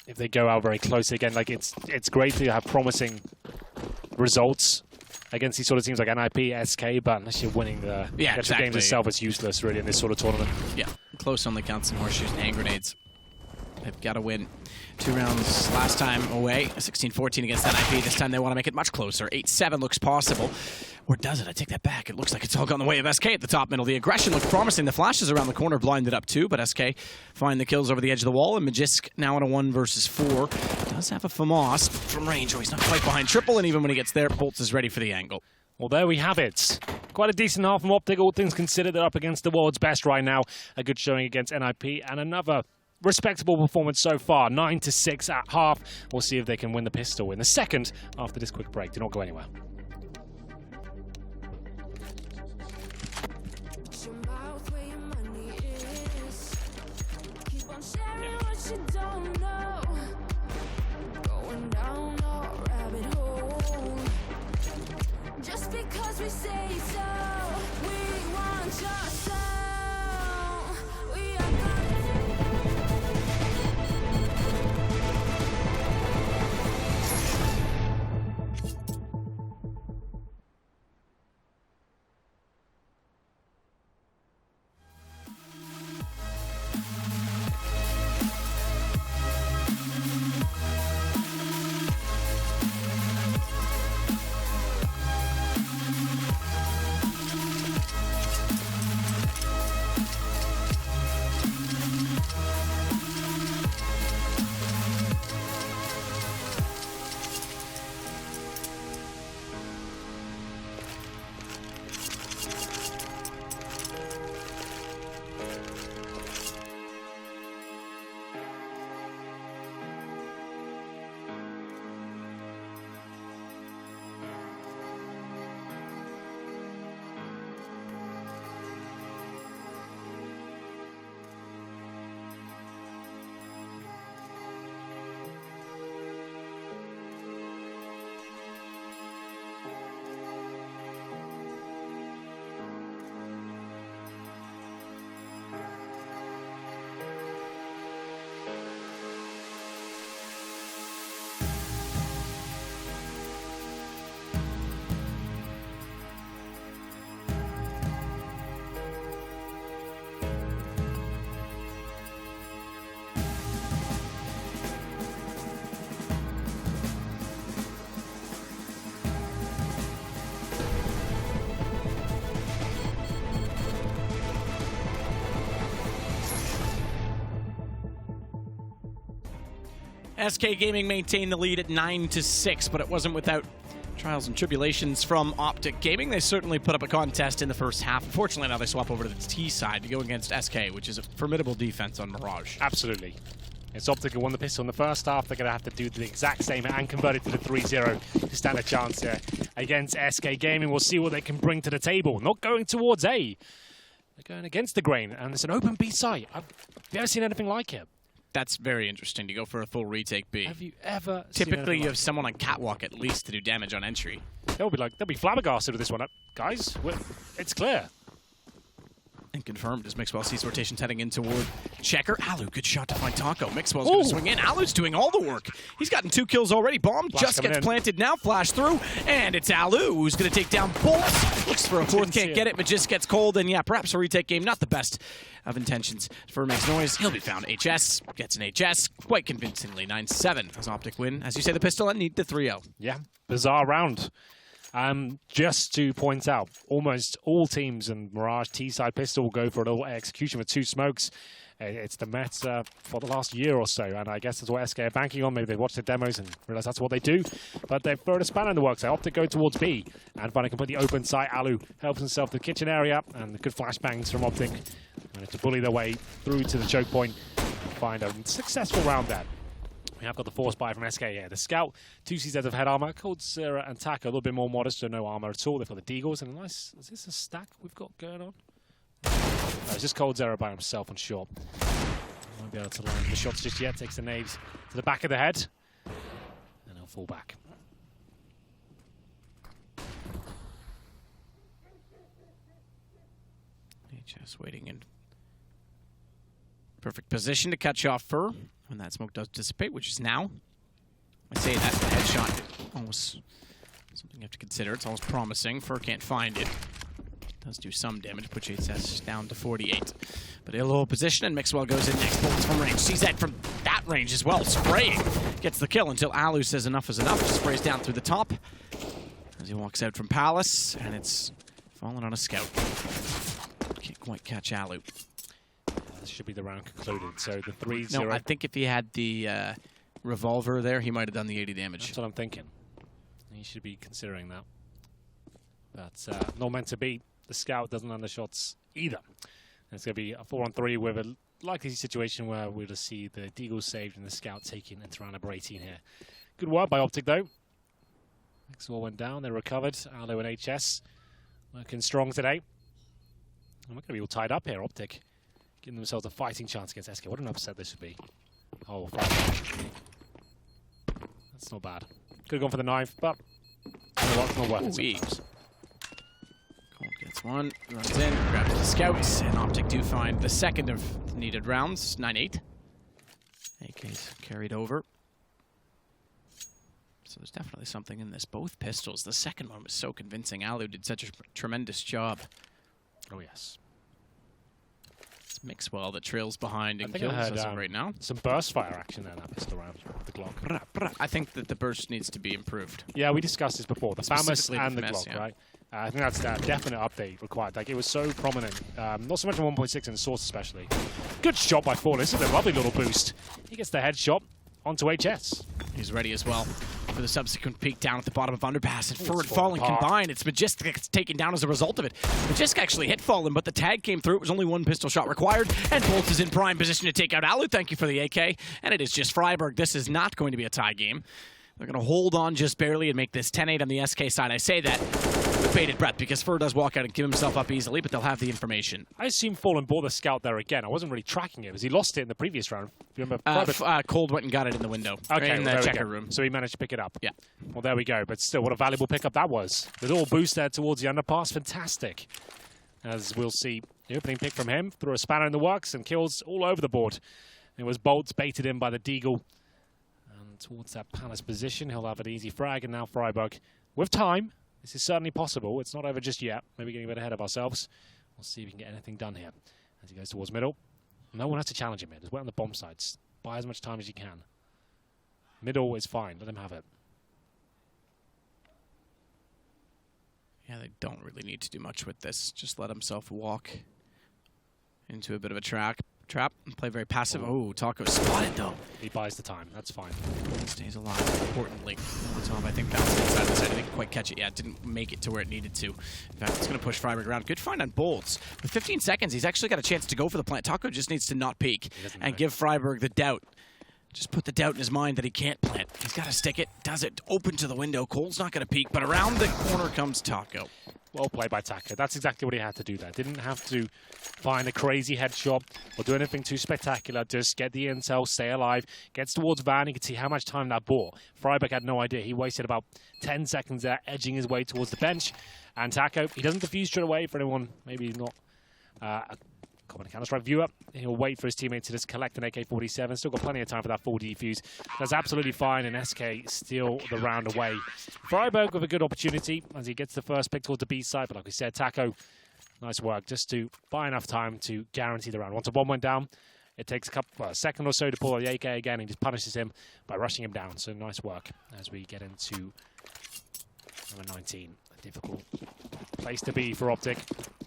if they go out very close again. Like it's great to have promising results against these sort of teams like NIP, SK, but unless you're winning the actual games itself, it's useless really in this sort of tournament. Yeah, close only counts some horseshoes and hand grenades. They've got to win 2 rounds last time away, 16-14 against NIP. This time they want to make it much closer. 8-7 looks possible. Or does it? I take that back. It looks like it's all gone the way of SK at the top middle. The aggression looks promising. The flashes around the corner blinded up too, but SK find the kills over the edge of the wall, and Magisk now in a 1 versus 4. Does have a FAMAS from range. Oh, he's not quite behind triple, and even when he gets there, Bolts is ready for the angle. Well, there we have it. Quite a decent half from OpTic, all things considered. They're up against the world's best right now. A good showing against NIP, and another respectable performance so far. 9-6 at half. We'll see if they can win the pistol in the second after this quick break. Do not go anywhere. Just because we say so, we want your soul. We are SK Gaming maintained the lead at 9-6, but it wasn't without trials and tribulations from OpTic Gaming. They certainly put up a contest in the first half. Unfortunately, now they swap over to the T side to go against SK, which is a formidable defense on Mirage. Absolutely. It's OpTic who won the pistol in the first half. They're going to have to do the exact same and convert it to the 3-0 to stand a chance here against SK Gaming. We'll see what they can bring to the table. Not going towards A. They're going against the grain, and it's an open B site. I've never seen anything like it. That's very interesting to go for a full retake B. Have you ever Typically, seen you have someone on catwalk at least to do damage on entry. They'll be flabbergasted with this one. Guys, it's clear. And confirmed as Mixwell sees rotations heading in toward Checker. Alu, good shot to find Taco. Mixwell's going to swing in. Alu's doing all the work. He's gotten 2 kills already. Bomb Flash just gets planted now. Flash through. And it's Alu who's going to take down Bolts. Looks for a fourth, can't get it, but just gets cold. And yeah, perhaps a retake game. Not the best of intentions for Makes Noise. He'll be found. HS gets an HS quite convincingly. 9-7 as OpTic win. As you say, the pistol and need the 3-0. Yeah, bizarre round. Just to point out, almost all teams in Mirage T-side pistol will go for a little execution with 2 smokes. It's the meta for the last year or so, and I guess that's what SK are banking on. Maybe they watched the demos and realized that's what they do, but they've thrown a spanner in the works. They opt to go towards B and find a completely open site. Alu helps himself to the kitchen area, and the good flashbangs from OpTic managed to bully their way through to the choke point and find a successful round there. We have got the force buy from SK here. The Scout, 2 CZs of head armor. Cold Zera and Taka a little bit more modest, so no armor at all. They've got the Deagles and a nice. Is this a stack we've got going on? No, it's just Cold Zera by himself on short. Won't be able to land the shots just yet. Takes the nades to the back of the head, and he'll fall back. Just waiting in perfect position to catch off Fur when that smoke does dissipate, which is now. I say that the headshot almost something you have to consider. It's almost promising. Fur can't find it. Does do some damage, puts HS down to 48. But ill hold position, and Mixwell goes in next. Bullets from range. Sees that from that range as well. Spraying. Gets the kill until Alu says enough is enough. Sprays down through the top as he walks out from Palace, and it's fallen on a Scout. Can't quite catch Alu. This should be the round concluded. So the 3-0. No, I think if he had the revolver there, he might have done the 80 damage. That's what I'm thinking. He should be considering that. But not meant to be. The scout doesn't land the shots either. And it's going to be a 4-on-3 with a likely situation where we'll just see the Deagle saved and the scout taken into round number 18 here. Good work by OpTic though. Next all went down, they recovered. Alu and HS working strong today. And we're going to be all tied up here, OpTic. Giving themselves a fighting chance against SK. What an upset this would be. Oh, that's not bad. Could have gone for the knife, but you know what, it's not worth it sometimes. Cold gets one, runs in, grabs the scouts, and OpTic do find the second of needed rounds, 9-8. AK's carried over. So there's definitely something in this. Both pistols. The second one was so convincing. Alu did such a tremendous job. Oh, yes. It's Mixwell that trails behind and kills us right now. Some burst fire action there, that pistol round with the Glock. I think that the burst needs to be improved. Yeah, we discussed this before. The FAMAS and the FAMAS, Glock, yeah. right? I think that's a definite update required. Like, it was so prominent. Not so much in 1.6 and Source especially. Good shot by Fall. This is a lovely little boost. He gets the headshot onto HS. He's ready as well for the subsequent peek down at the bottom of Underpass. And Fur and Fallen combined. It's Majestic that's taken down as a result of it. Majestic actually hit Fallen, but the tag came through. It was only one pistol shot required. And Bolt is in prime position to take out Alu. Thank you for the AK. And it is just Freiburg. This is not going to be a tie game. They're going to hold on just barely and make this 10-8 on the SK side. I say that with bated breath because Fur does walk out and give himself up easily, but they'll have the information. I assume Fallen bought the scout there again. I wasn't really tracking it because he lost it in the previous round. Do you remember? Cold went and got it in the window. Okay, in well, the checker room. So he managed to pick it up. Yeah. Well, there we go. But still, what a valuable pickup that was. The little boost there towards the underpass. Fantastic. As we'll see, the opening pick from him threw a spanner in the works and kills all over the board. It was Bolts baited in by the Deagle. And towards that Palace position, he'll have an easy frag. And now Freiburg, with time, this is certainly possible. It's not over just yet. Maybe getting a bit ahead of ourselves. We'll see if we can get anything done here. As he goes towards middle. No one has to challenge him here. Just wait on the bomb sides. Buy as much time as you can. Middle is fine. Let him have it. Yeah, they don't really need to do much with this. Just let himself walk into a bit of a trap and play very passive. Oh, Taco spotted though. He buys the time. That's fine. Stays alive, importantly. Tom, I think bounced inside the side. I didn't quite catch it yet. Didn't make it to where it needed to. In fact, it's going to push Freiburg around. Good find on Bolts. With 15 seconds, he's actually got a chance to go for the plant. Taco just needs to not peek and give Freiburg the doubt. Just put the doubt in his mind that he can't plant. He's got to stick it. Does it. Open to the window. Cole's not going to peek, but around the corner comes Taco. Well played by Taco. That's exactly what he had to do there. Didn't have to find a crazy headshot or do anything too spectacular. Just get the intel, stay alive. Gets towards Van. You can see how much time that bought. Freiburg had no idea. He wasted about 10 seconds there, edging his way towards the bench. And Taco, he doesn't defuse straight away for anyone. Maybe he's not a common Counter-Strike viewer. He'll wait for his teammate to just collect an AK-47. Still got plenty of time for that full defuse. That's absolutely fine, and SK steal the round away. Freiburg with a good opportunity as he gets the first pick towards the B side, but like we said, Taco, nice work just to buy enough time to guarantee the round. Once a bomb went down, it takes a second or so to pull out the AK again, and he just punishes him by rushing him down. So nice work as we get into number 19. A difficult place to be for OpTic.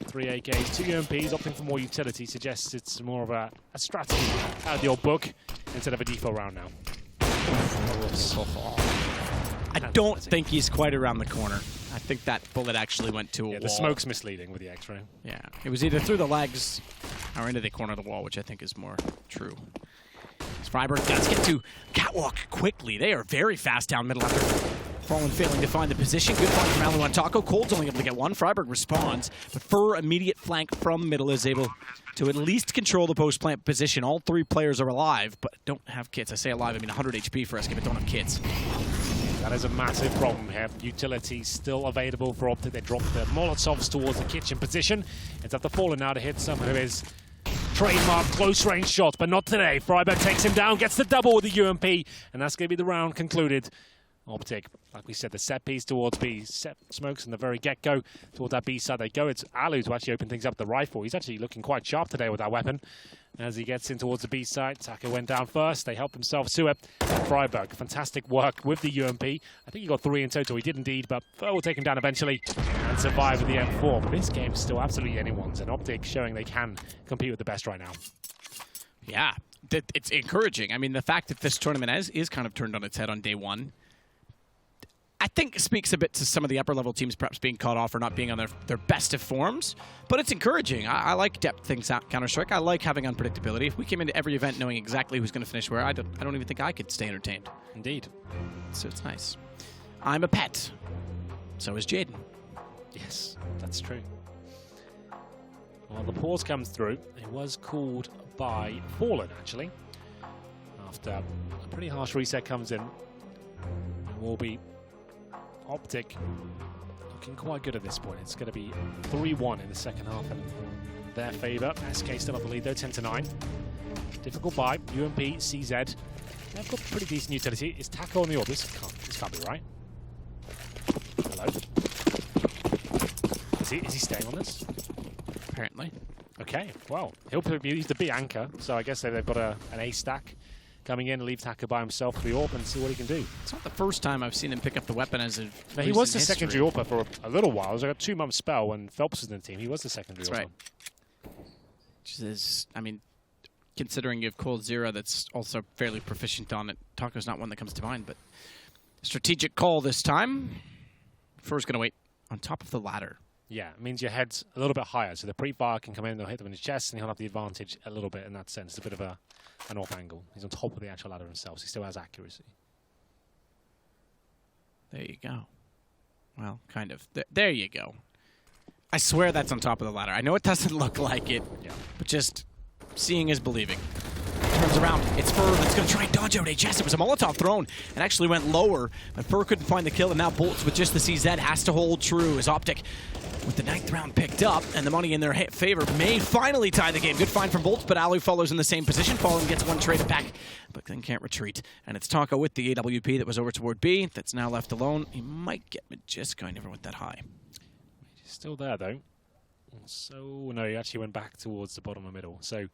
3 AKs, 2 UMPs, opting for more utility suggests it's more of a strategy out of the old book instead of a default round now. I don't think he's quite around the corner. I think that bullet actually went to a wall. The smoke's misleading with the X-ray. Yeah, it was either through the legs or into the corner of the wall, which I think is more true. Freiburg does get to catwalk quickly. They are very fast down middle after Fallen failing to find the position. Good find from Alu on Taco. Cold's only able to get one. Freiburg responds, but Fur, immediate flank from middle, is able to at least control the post-plant position. All 3 players are alive, but don't have kits. I say alive, I mean 100 HP for SK, but don't have kits. That is a massive problem here. Utility still available for OpTic. They drop the Molotovs towards the kitchen position. It's up to Fallen now to hit some of his trademark close-range shots, but not today. Freiburg takes him down, gets the double with the UMP, and that's going to be the round concluded. OpTic, like we said, the set piece towards B. Set smokes from the very get-go towards that B side they go. It's Alu to actually open things up with the rifle. He's actually looking quite sharp today with that weapon. As he gets in towards the B side, Taco went down first. They help themselves to it. And Freiburg, fantastic work with the UMP. I think he got 3 in total. He did indeed, but Fur will take him down eventually and survive with the M4. But this game's still absolutely anyone's, and OpTic showing they can compete with the best right now. Yeah, it's encouraging. I mean, the fact that this tournament is kind of turned on its head on day one, think speaks a bit to some of the upper-level teams perhaps being caught off or not being on their best of forms. But it's encouraging. I like depth in Counter-Strike. I like having unpredictability. If we came into every event knowing exactly who's going to finish where, I don't even think I could stay entertained. Indeed. So it's nice. I'm a pet. So is Jaden. Yes, that's true. Well, the pause comes through. It was called by Fallen, actually. After a pretty harsh reset comes in, it will be OpTic looking quite good at this point. It's going to be 3-1 in the second half in their favour. SK still up the lead though, 10-9. Difficult buy. UMP, CZ. They've got pretty decent utility. Is Taco on the orb? This can't be right. Hello. Is he staying on this? Apparently. Okay, well, he's the B anchor, so I guess they've got an A stack coming in and leave Taka by himself for the AWP and see what he can do. It's not the first time I've seen him pick up the weapon as a Now, he was the secondary AWPer for a little while. It was like a 2-month spell when Phelps was in the team. He was the secondary AWPer. That's right. Which is, I mean, considering you have Cold Zero that's also fairly proficient on it, Taco's not one that comes to mind, but strategic call this time. Fur's going to wait on top of the ladder. Yeah, it means your head's a little bit higher, so the pre-fire can come in, they'll hit them in his chest, and he'll have the advantage a little bit in that sense. It's a bit of an off angle. He's on top of the actual ladder himself, so he still has accuracy. There you go. Well, kind of. There you go. I swear that's on top of the ladder. I know it doesn't look like it, but just seeing is believing. Turns around. It's Fur that's going to try and dodge out HS. It was a Molotov thrown and actually went lower, but Fur couldn't find the kill, and now Bolts with just the CZ has to hold true as OpTic with the 9th round picked up, and the money in their favor may finally tie the game. Good find from Bolts, but Alu follows in the same position. Fallen gets one trade back, but then can't retreat. And it's Taco with the AWP that was over toward B that's now left alone. He might get Magisk. I never went that high. He's still there, though. So, no, he actually went back towards the bottom of the middle. So,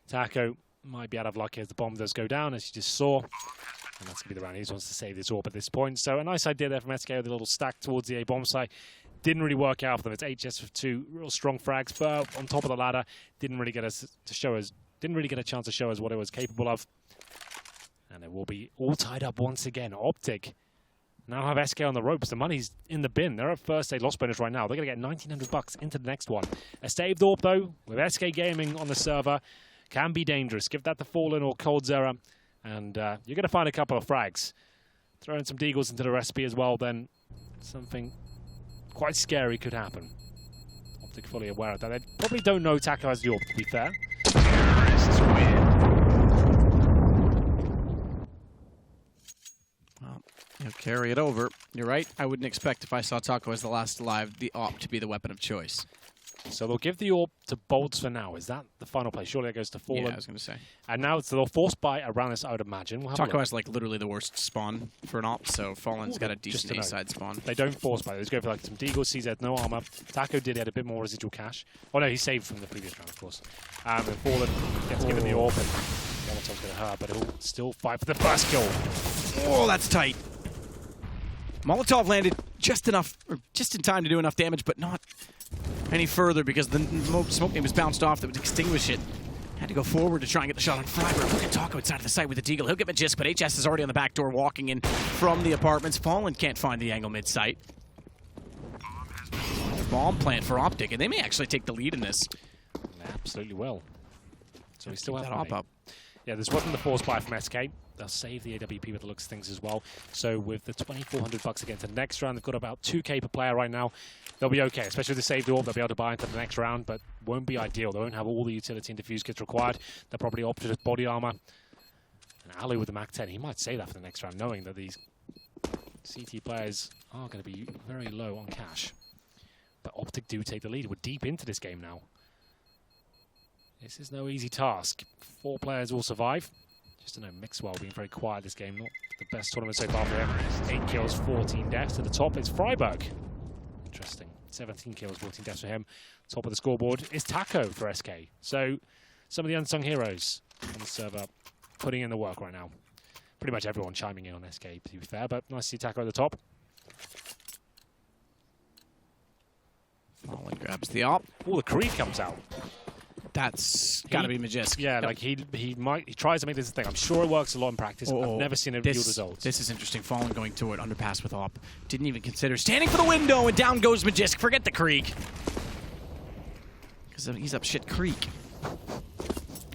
Taco might be out of luck as the bomb does go down, as you just saw. And that's going to be the round. He just wants to save this AWP at this point. So, a nice idea there from SK with a little stack towards the A bomb site. Didn't really work out for them. It's HS with 2 real strong frags. Fur on top of the ladder didn't really get a chance to show us what it was capable of. And it will be all tied up once again. OpTic now have SK on the ropes. The money's in the bin. They're at first aid loss bonus right now. They're going to get 1,900 bucks into the next one. A saved AWP though, with SK Gaming on the server, can be dangerous. Give that to Fallen or Cold Zera, and you're going to find a couple of frags. Throw in some deagles into the recipe as well, then something quite scary could happen. OpTic fully aware of that. They probably don't know Taco has the AWP, to be fair. Well, he'll carry it over. You're right. I wouldn't expect, if I saw Taco as the last alive, the AWP to be the weapon of choice. So they'll give the AWP to Bolts for now. Is that the final play? Surely that goes to Fallen. Yeah, I was going to say. And now they'll force buy around this, I would imagine. We'll Taco has like literally the worst spawn for an AWP, so Fallen's got a decent A-side spawn. They don't force buy. They just go for like some deagles, CZ, no armor. Taco did add a bit more residual cash. Oh no, he saved from the previous round, of course. And Fallen gets given the AWP, and Molotov's going to hurt, but he'll still fight for the first kill. Oh, that's tight. Molotov landed just enough, or just in time to do enough damage, but not any further because the smoke name was bounced off that would extinguish it. Had to go forward to try and get the shot on Freiberg. Look at Taco inside of the site with the deagle. He'll get Magisk, but HS is already on the back door walking in from the apartments. Fallen can't find the angle mid-site. Bomb plant for OpTic, and they may actually take the lead in this. They absolutely will. So we still have that AWP up. Yeah, this wasn't the force buy from SK. They'll save the AWP with the looks of things as well. So with the 2,400 bucks again to the next round, they've got about 2K per player right now. They'll be okay, especially with the saved AWP. They'll be able to buy into the next round, but won't be ideal. They won't have all the utility and diffuse kits required. They'll probably opt for just body armor. And Ali with the MAC-10, he might say that for the next round, knowing that these CT players are going to be very low on cash. But OpTic do take the lead. We're deep into this game now. This is no easy task. 4 players will survive. Just to know, Mixwell being very quiet this game. Not the best tournament so far for him. 8 kills, 14 deaths. To the top, it's Freiberg. Interesting. 17 kills, 14 deaths for him. Top of the scoreboard is Taco for SK. So, some of the unsung heroes on the server putting in the work right now. Pretty much everyone chiming in on SK, to be fair, but nice to see Taco at the top. Fallen grabs the AWP. Oh, the Creed comes out. That's got to be Magisk. Yeah, like he tries to make this a thing. I'm sure it works a lot in practice. I've never seen it yield results. This is interesting. Fallen going to it, underpass with Op. Didn't even consider standing for the window, and down goes Magisk. Forget the Krieg. Because he's up shit creek.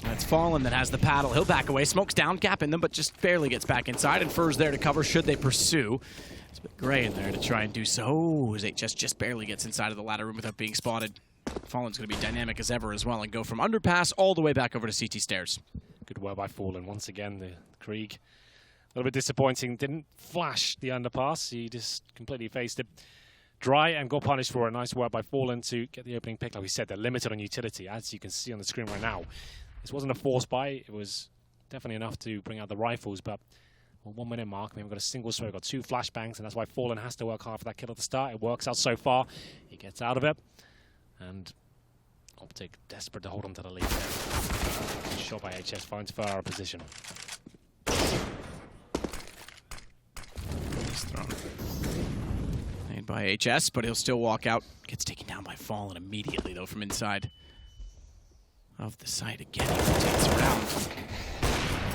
That's Fallen that has the paddle. He'll back away. Smoke's down, gap in them, but just barely gets back inside. And Fur's there to cover should they pursue. It's a bit gray in there to try and do so. As HS just barely gets inside of the ladder room without being spotted. Fallen's going to be dynamic as ever as well and go from underpass all the way back over to CT stairs. Good work by Fallen. Once again, the Krieg. A little bit disappointing. Didn't flash the underpass. He just completely faced it dry and got punished for it. Nice work by Fallen to get the opening pick. Like we said, they're limited on utility, as you can see on the screen right now. This wasn't a force buy. It was definitely enough to bring out the rifles, but 1 minute mark, we haven't got a single smoke. We've got 2 flashbangs, and that's why Fallen has to work hard for that kill at the start. It works out so far. He gets out of it. And OpTic desperate to hold on to the lead there. Shot by HS finds Fur out of position. Nice throw. Made by HS, but he'll still walk out. Gets taken down by Fallen immediately, though, from inside of the site again. He rotates around.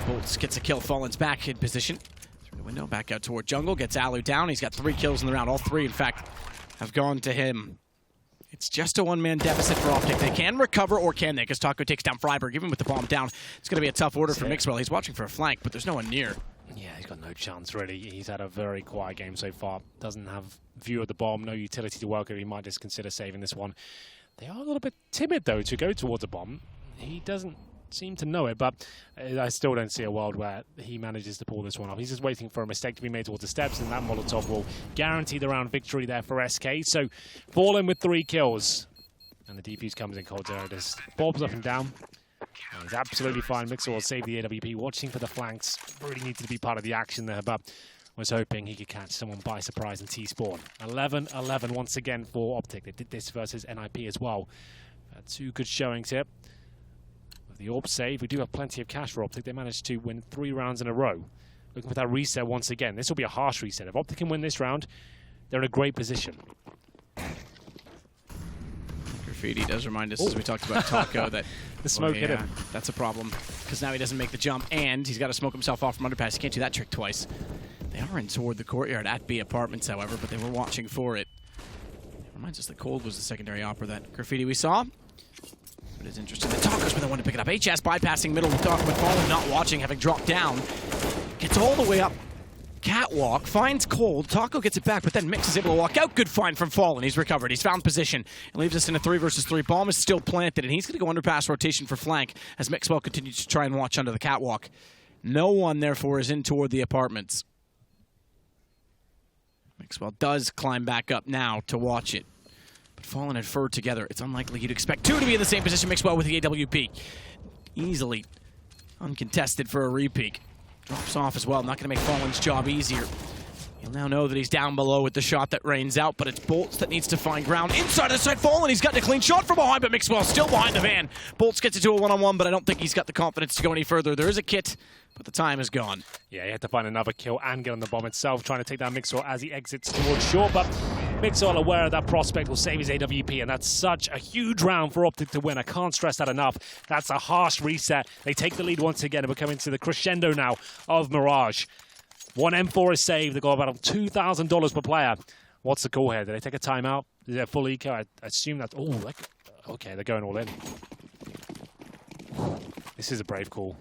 Bolts gets a kill. Fallen's back in position. Through the window, back out toward jungle. Gets Alu down. He's got 3 kills in the round. All 3, in fact, have gone to him. It's just a 1-man deficit for OpTic. They can recover, or can they? Because Taco takes down Freiberg, even with the bomb down. It's going to be a tough order for Mixwell. He's watching for a flank, but there's no one near. Yeah, he's got no chance, really. He's had a very quiet game so far. Doesn't have view of the bomb, no utility to work with. He might just consider saving this one. They are a little bit timid, though, to go towards a bomb. He doesn't seem to know it, but I still don't see a world where he manages to pull this one off. He's just waiting for a mistake to be made towards the steps, and that Molotov will guarantee the round victory there for SK. So, Fallen with 3 kills. And the defuse comes in cold zero, just bobs up and down. And he's absolutely fine. Mixer will save the AWP, watching for the flanks. Really needed to be part of the action there, but was hoping he could catch someone by surprise and T-spawn. 11-11 once again for OpTic. They did this versus NIP as well. 2 good showings here. With the AWP save, we do have plenty of cash for OpTic. They managed to win 3 rounds in a row. Looking for that reset once again. This will be a harsh reset. If OpTic can win this round, they're in a great position. Graffiti does remind us, as we talked about Taco, that the smoke hit him. That's a problem, because now he doesn't make the jump, and he's got to smoke himself off from underpass. He can't do that trick twice. They are in toward the courtyard at B Apartments, however, but they were watching for it. Reminds us that Cold was the secondary opera that Graffiti we saw. But it's interesting that Taco's been the one to pick it up. HS bypassing middle with Fallen not watching, having dropped down. Gets all the way up. Catwalk, finds Cold, Taco gets it back, but then Mix is able to walk out. Good find from Fallen. He's recovered. He's found position and leaves us in a 3 versus 3. Bomb is still planted, and he's going to go underpass rotation for flank as Mixwell continues to try and watch under the catwalk. No one, therefore, is in toward the apartments. Mixwell does climb back up now to watch it. But Fallen and Fur together, it's unlikely you'd expect 2 to be in the same position. Mixwell with the AWP. Easily uncontested for a repeat. Drops off as well, not going to make Fallen's job easier. You'll now know that he's down below with the shot that rains out, but it's Bolts that needs to find ground. Inside of the side, Fallen, he's gotten a clean shot from behind, but Mixwell still behind the van. Bolts gets it to a 1-on-1, but I don't think he's got the confidence to go any further. There is a kit, but the time is gone. Yeah, he had to find another kill and get on the bomb itself, trying to take down Mixwell as he exits towards shore, but Mixwell, aware of that prospect, will save his AWP, and that's such a huge round for OpTic to win. I can't stress that enough. That's a harsh reset. They take the lead once again, and we're coming to the crescendo now of Mirage. 1 M4 is saved. They got about $2,000 per player. What's the call here? Did they take a timeout? Is there full eco? I assume that. Oh, okay, they're going all in. This is a brave call.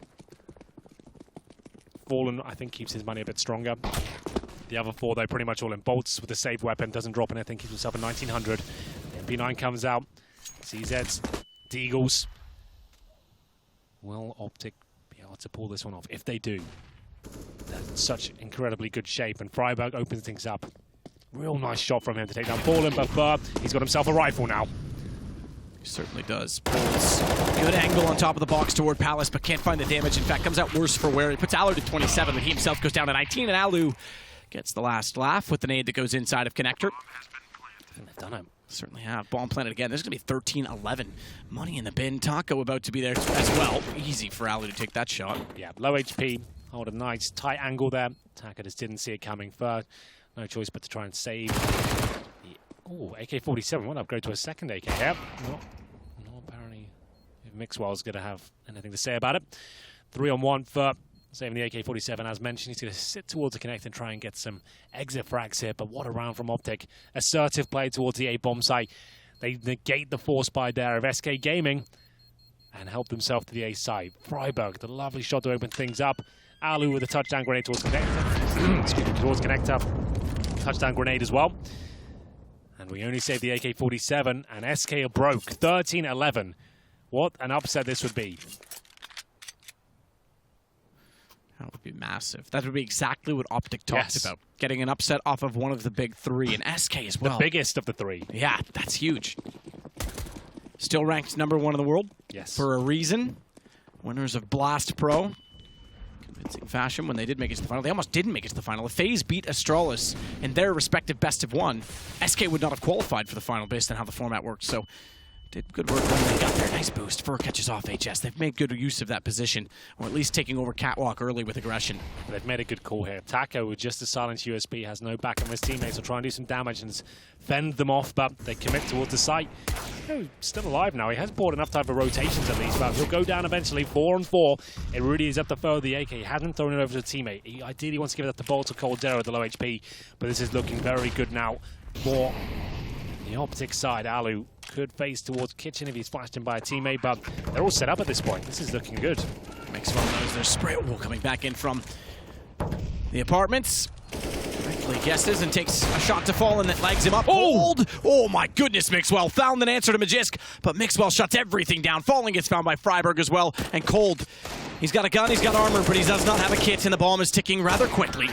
Fallen, I think, keeps his money a bit stronger. The other 4, though, pretty much all in. Bolts with a saved weapon, doesn't drop anything, keeps himself at 1900. MP9 comes out. CZs, Deagles. Will OpTic be able to pull this one off? If they do, that's in such incredibly good shape. And Freiberg opens things up. Real nice shot from him to take down Fallen, but Fur, he's got himself a rifle now. He certainly does. Bolts, good angle on top of the box toward Palace, but can't find the damage. In fact, comes out worse for wear. He puts Alu to 27, but he himself goes down to 19, and Alu gets the last laugh with the nade that goes inside of Connector. I think they've done it. Certainly have. Bomb planted again. There's going to be 13-11. Money in the bin. Taco about to be there as well. Easy for Alu to take that shot. Yeah, low HP. Hold a nice tight angle there. Taco just didn't see it coming. Fur, no choice but to try and save. Oh, AK-47. What upgrade to a second AK? Yep. Not apparently Mixwell's going to have anything to say about it. 3-on-1 for saving the AK-47. As mentioned, he's going to sit towards the connect and try and get some exit frags here. But what a round from OpTic. Assertive play towards the A-bomb site. They negate the force buy there of SK Gaming and help themselves to the A side. Freiburg, the lovely shot to open things up. Alu with a touchdown grenade towards connector. Excuse me, towards connector. Touchdown grenade as well. And we only saved the AK-47, and SK are broke. 13-11. What an upset this would be. That would be massive. That would be exactly what OpTic talked about. Getting an upset off of one of the big three, and SK as well. The biggest of the three. Yeah, that's huge. Still ranked #1 in the world. Yes. For a reason. Winners of Blast Pro. Convincing fashion when they did make it to the final. They almost didn't make it to the final. If FaZe beat Astralis in their respective best of one, SK would not have qualified for the final based on how the format worked. So did good work when they got their nice boost. Fur catches off HS. They've made good use of that position, or at least taking over Catwalk early with aggression. They've made a good call here. Taco, with just a silenced USB, has no back on his teammates. Will try and do some damage and fend them off, but they commit towards the site. He's still alive now. He has bought enough time for rotations at least, but he'll go down eventually. 4-on-4. It really is up to Fur the AK. He hasn't thrown it over to a teammate. He ideally wants to give it up to Bolt or Caldera at the low HP, but this is looking very good now. More the OpTic side. Alu could face towards Kitchen if he's flashed in by a teammate, but they're all set up at this point. This is looking good. Maxwell knows there's spray wall coming back in from the apartments. Correctly guesses and takes a shot to fall and that lags him up. Hold! Oh my goodness, Mixwell found an answer to Magisk, but Mixwell shuts everything down. Falling gets found by Freiburg as well, and Cold. He's got a gun, he's got armor, but he does not have a kit, and the bomb is ticking rather quickly.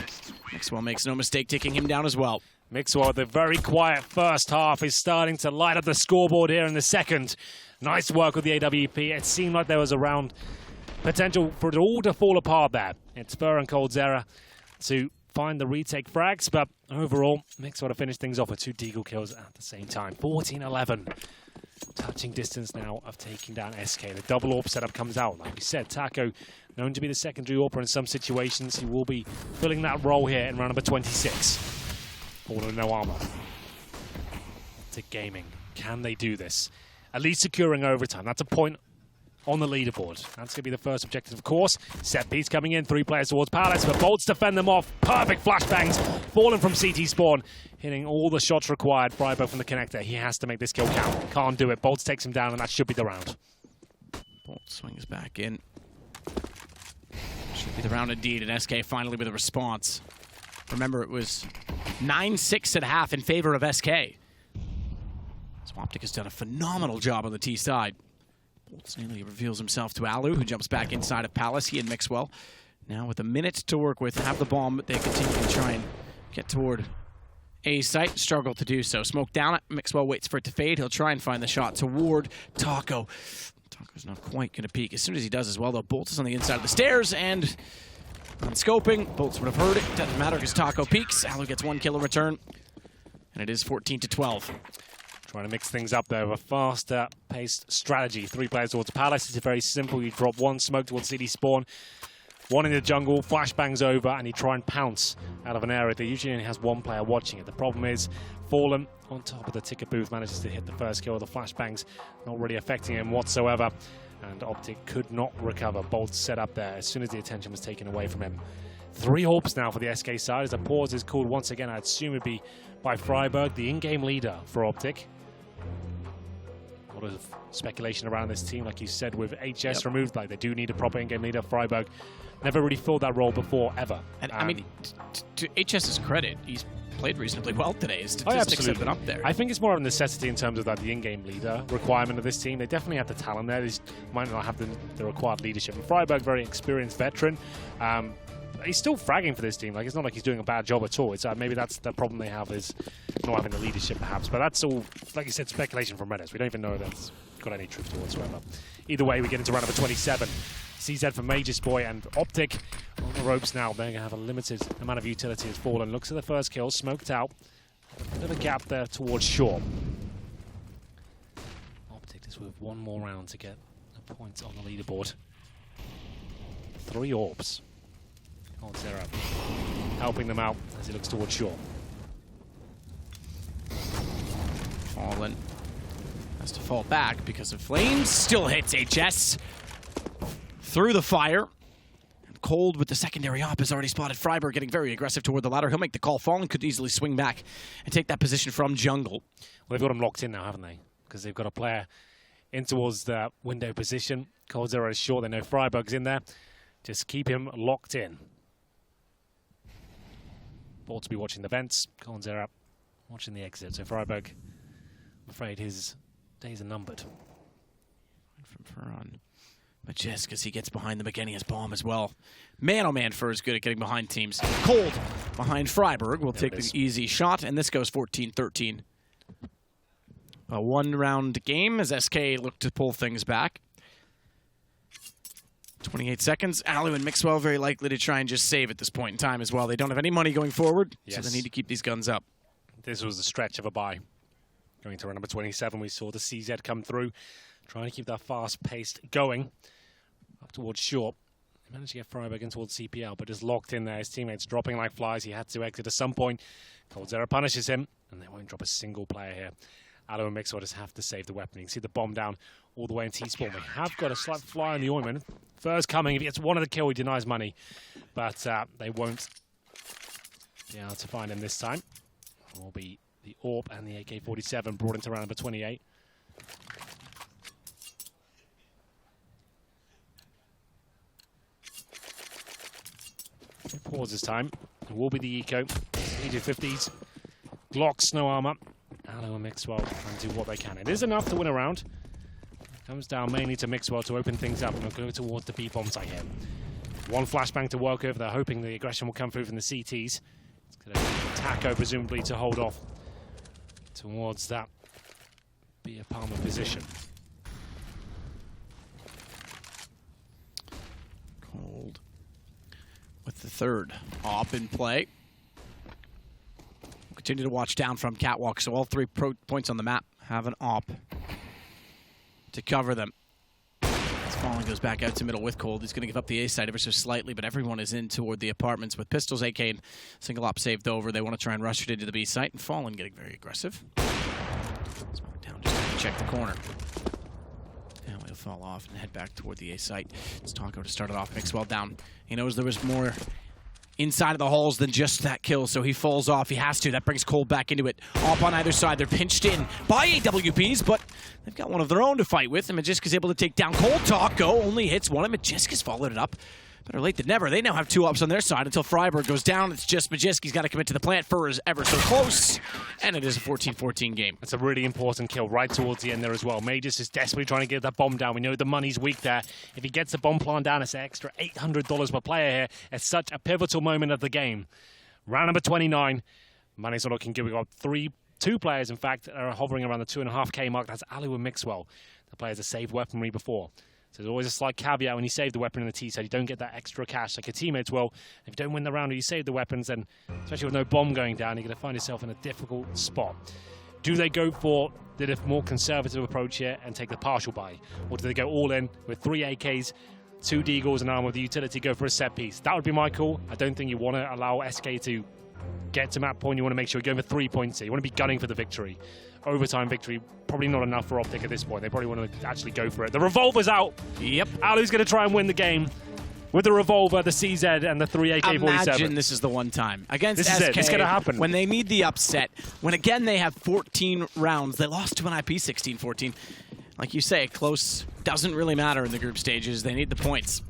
Mixwell makes no mistake, taking him down as well. Mixwell, the very quiet first half, is starting to light up the scoreboard here in the second. Nice work with the AWP. It seemed like there was around potential for it all to fall apart there. It's Fur and Coldzera to find the retake frags, but overall, Mixwell to finish things off with 2 deagle kills at the same time. 14-11. Touching distance now of taking down SK. The double AWP setup comes out. Like we said, Taco, known to be the secondary AWPer in some situations. He will be filling that role here in round number 26. Fallen no armor. OpTic Gaming. Can they do this? At least securing overtime. That's a point on the leaderboard. That's going to be the first objective, of course. Set piece coming in. 3 players towards Palace, but Bolts defend them off. Perfect flashbangs. Fallen from CT spawn. Hitting all the shots required. Freiburg from the connector. He has to make this kill count. Can't do it. Bolts takes him down, and that should be the round. Bolt swings back in. Should be the round indeed, and SK finally with a response. Remember, it was 9-6 at half in favor of SK. So OpTic has done a phenomenal job on the T side. Bolt mainly reveals himself to Alu, who jumps back inside of Palace. He and Mixwell now with a minute to work with, have the bomb, but they continue to try and get toward A site. Struggle to do so. Smoke down it. Mixwell waits for it to fade. He'll try and find the shot toward Taco. Taco's not quite going to peek. As soon as he does as well, though, Bolt is on the inside of the stairs, and on scoping, Bolts would have heard it. Doesn't matter because Taco peeks. Alu gets 1 kill in return, and it is 14-12. Trying to mix things up there with a faster paced strategy. 3 players towards Palace. It's very simple. You drop 1 smoke towards CD spawn, 1 in the jungle, flashbangs over, and you try and pounce out of an area that usually only has 1 player watching it. The problem is Fallen on top of the ticket booth manages to hit the first kill. The flashbangs not really affecting him whatsoever, and OpTic could not recover. Bolt set up there as soon as the attention was taken away from him. 3 AWPs now for the SK side as a pause is called once again. I'd assume it'd be by Freiburg, the in-game leader for OpTic. A lot of speculation around this team, like you said, with HS removed. Like, they do need a proper in-game leader. Freiburg never really filled that role before, ever. And I mean, to HS's credit, he's played reasonably well today. His statistics have been up there. I think it's more of a necessity in terms of that the in-game leader requirement of this team. They definitely have the talent there. They just might not have the required leadership. And Freiburg, very experienced veteran. He's still fragging for this team. Like, it's not like he's doing a bad job at all. It's maybe that's the problem they have, is not having the leadership, perhaps. But that's all, like you said, speculation from Reddit. We don't even know if that's got any truth to it whatsoever. Either way, we get into round number 27. CZ for Mage's Boy and OpTic on the ropes now. They're going to have a limited amount of utility as Fallen looks at the first kill, smoked out. A bit of a gap there towards Shaw. OpTic is with 1 more round to get a point on the leaderboard. 3 AWPs. Zero, helping them out as he looks towards Shaw. Fallen has to fall back because of flames. Still hits HS through the fire. And Cold with the secondary op has already spotted Freiburg getting very aggressive toward the ladder. He'll make the call. Fallen could easily swing back and take that position from jungle. Well, they've got him locked in now, haven't they? Because they've got a player in towards the window position. Cold Zero is short. They know Freiburg's in there. Just keep him locked in. Ball to be watching the vents. Cold Zero watching the exit. So Freiburg, I'm afraid his days are numbered. From Ferran. Majesk as he gets behind the McGennius bomb as well. Man, oh man, Fur is good at getting behind teams. Cold behind Freiburg will take the easy shot, and this goes 14-13. A one-round game as SK look to pull things back. 28 seconds. Alu and Mixwell very likely to try and just save at this point in time as well. They don't have any money going forward, so they need to keep these guns up. This was the stretch of a bye. Going to round number 27, we saw the CZ come through, trying to keep that fast-paced going. Up towards short. He managed to get Freiburg in towards CPL, but just locked in there. His teammates dropping like flies. He had to exit at some point. Cold Zero punishes him, and they won't drop a single player here. Alu and Mixwell just have to save the weapon. You can see the bomb down all the way in T-spawn. They have got a slight fly in the ointment. First coming. If he gets one of the kill, he denies money. But they won't be able to find him this time. It will be the AWP and the AK-47 brought into round number 28. Pause this time. It will be the Eco. E250s. Glocks, no armor. Alu and Mixwell trying to do what they can. It is enough to win a round. It comes down mainly to Mixwell to open things up, and we'll go towards the B-bomb site here. One flashbang to work over. They're hoping the aggression will come through from the CTs. It's going to be Taco, presumably, to hold off towards that be a Palmer position. Cold with the third op in play. We'll continue to watch down from Catwalk, so all 3 points on the map have an op to cover them. As Fallen goes back out to middle with Cold. He's going to give up the A side ever so slightly, but everyone is in toward the apartments with pistols, AK, and single op saved over. They want to try and rush it into the B site, and Fallen getting very aggressive. Smoke down just to check the corner. And we'll fall off and head back toward the A site. It's Taco to start it off. Mixwell down. He knows there was more inside of the halls than just that kill, so he falls off. He has to. That brings Cold back into it. Op on either side. They're pinched in by AWPs, but they've got one of their own to fight with, and Majisk is able to take down Cold. Taco only hits one, and Majisk has followed it up. Better late than never. They now have 2 ops on their side until Freiburg goes down. It's just Majisk. He's got to commit to the plant. Fur is ever so close, and it is a 14-14 game. That's a really important kill right towards the end there as well. Magus is desperately trying to get that bomb down. We know the money's weak there. If he gets the bomb plant down, it's an extra $800 per player here. It's such a pivotal moment of the game. Round number 29. Money's not looking good. We've got 2 players, in fact, that are hovering around the 2.5K mark. That's Alu and Mixwell. The players have saved weaponry before. So there's always a slight caveat when you save the weapon in the T side. You don't get that extra cash like your teammates will. If you don't win the round or you save the weapons, then especially with no bomb going down, you're going to find yourself in a difficult spot. Do they go for the more conservative approach here and take the partial buy? Or do they go all in with 3 AKs, 2 Deagles, and armor with the utility, go for a set piece? That would be my call. I don't think you want to allow SK to get to map point. You want to make sure you're going for 3 points here. You want to be gunning for the victory. Overtime victory, probably not enough for OpTic at this point. They probably want to actually go for it. The revolver's out. Yep. Alu's going to try and win the game with the revolver, the CZ, and the 3 AK-47. Imagine this is the one time. Against this SK, is it. It's going to happen. When they need the upset, when again they have 14 rounds, they lost to an IP 16-14. Like you say, close doesn't really matter in the group stages. They need the points.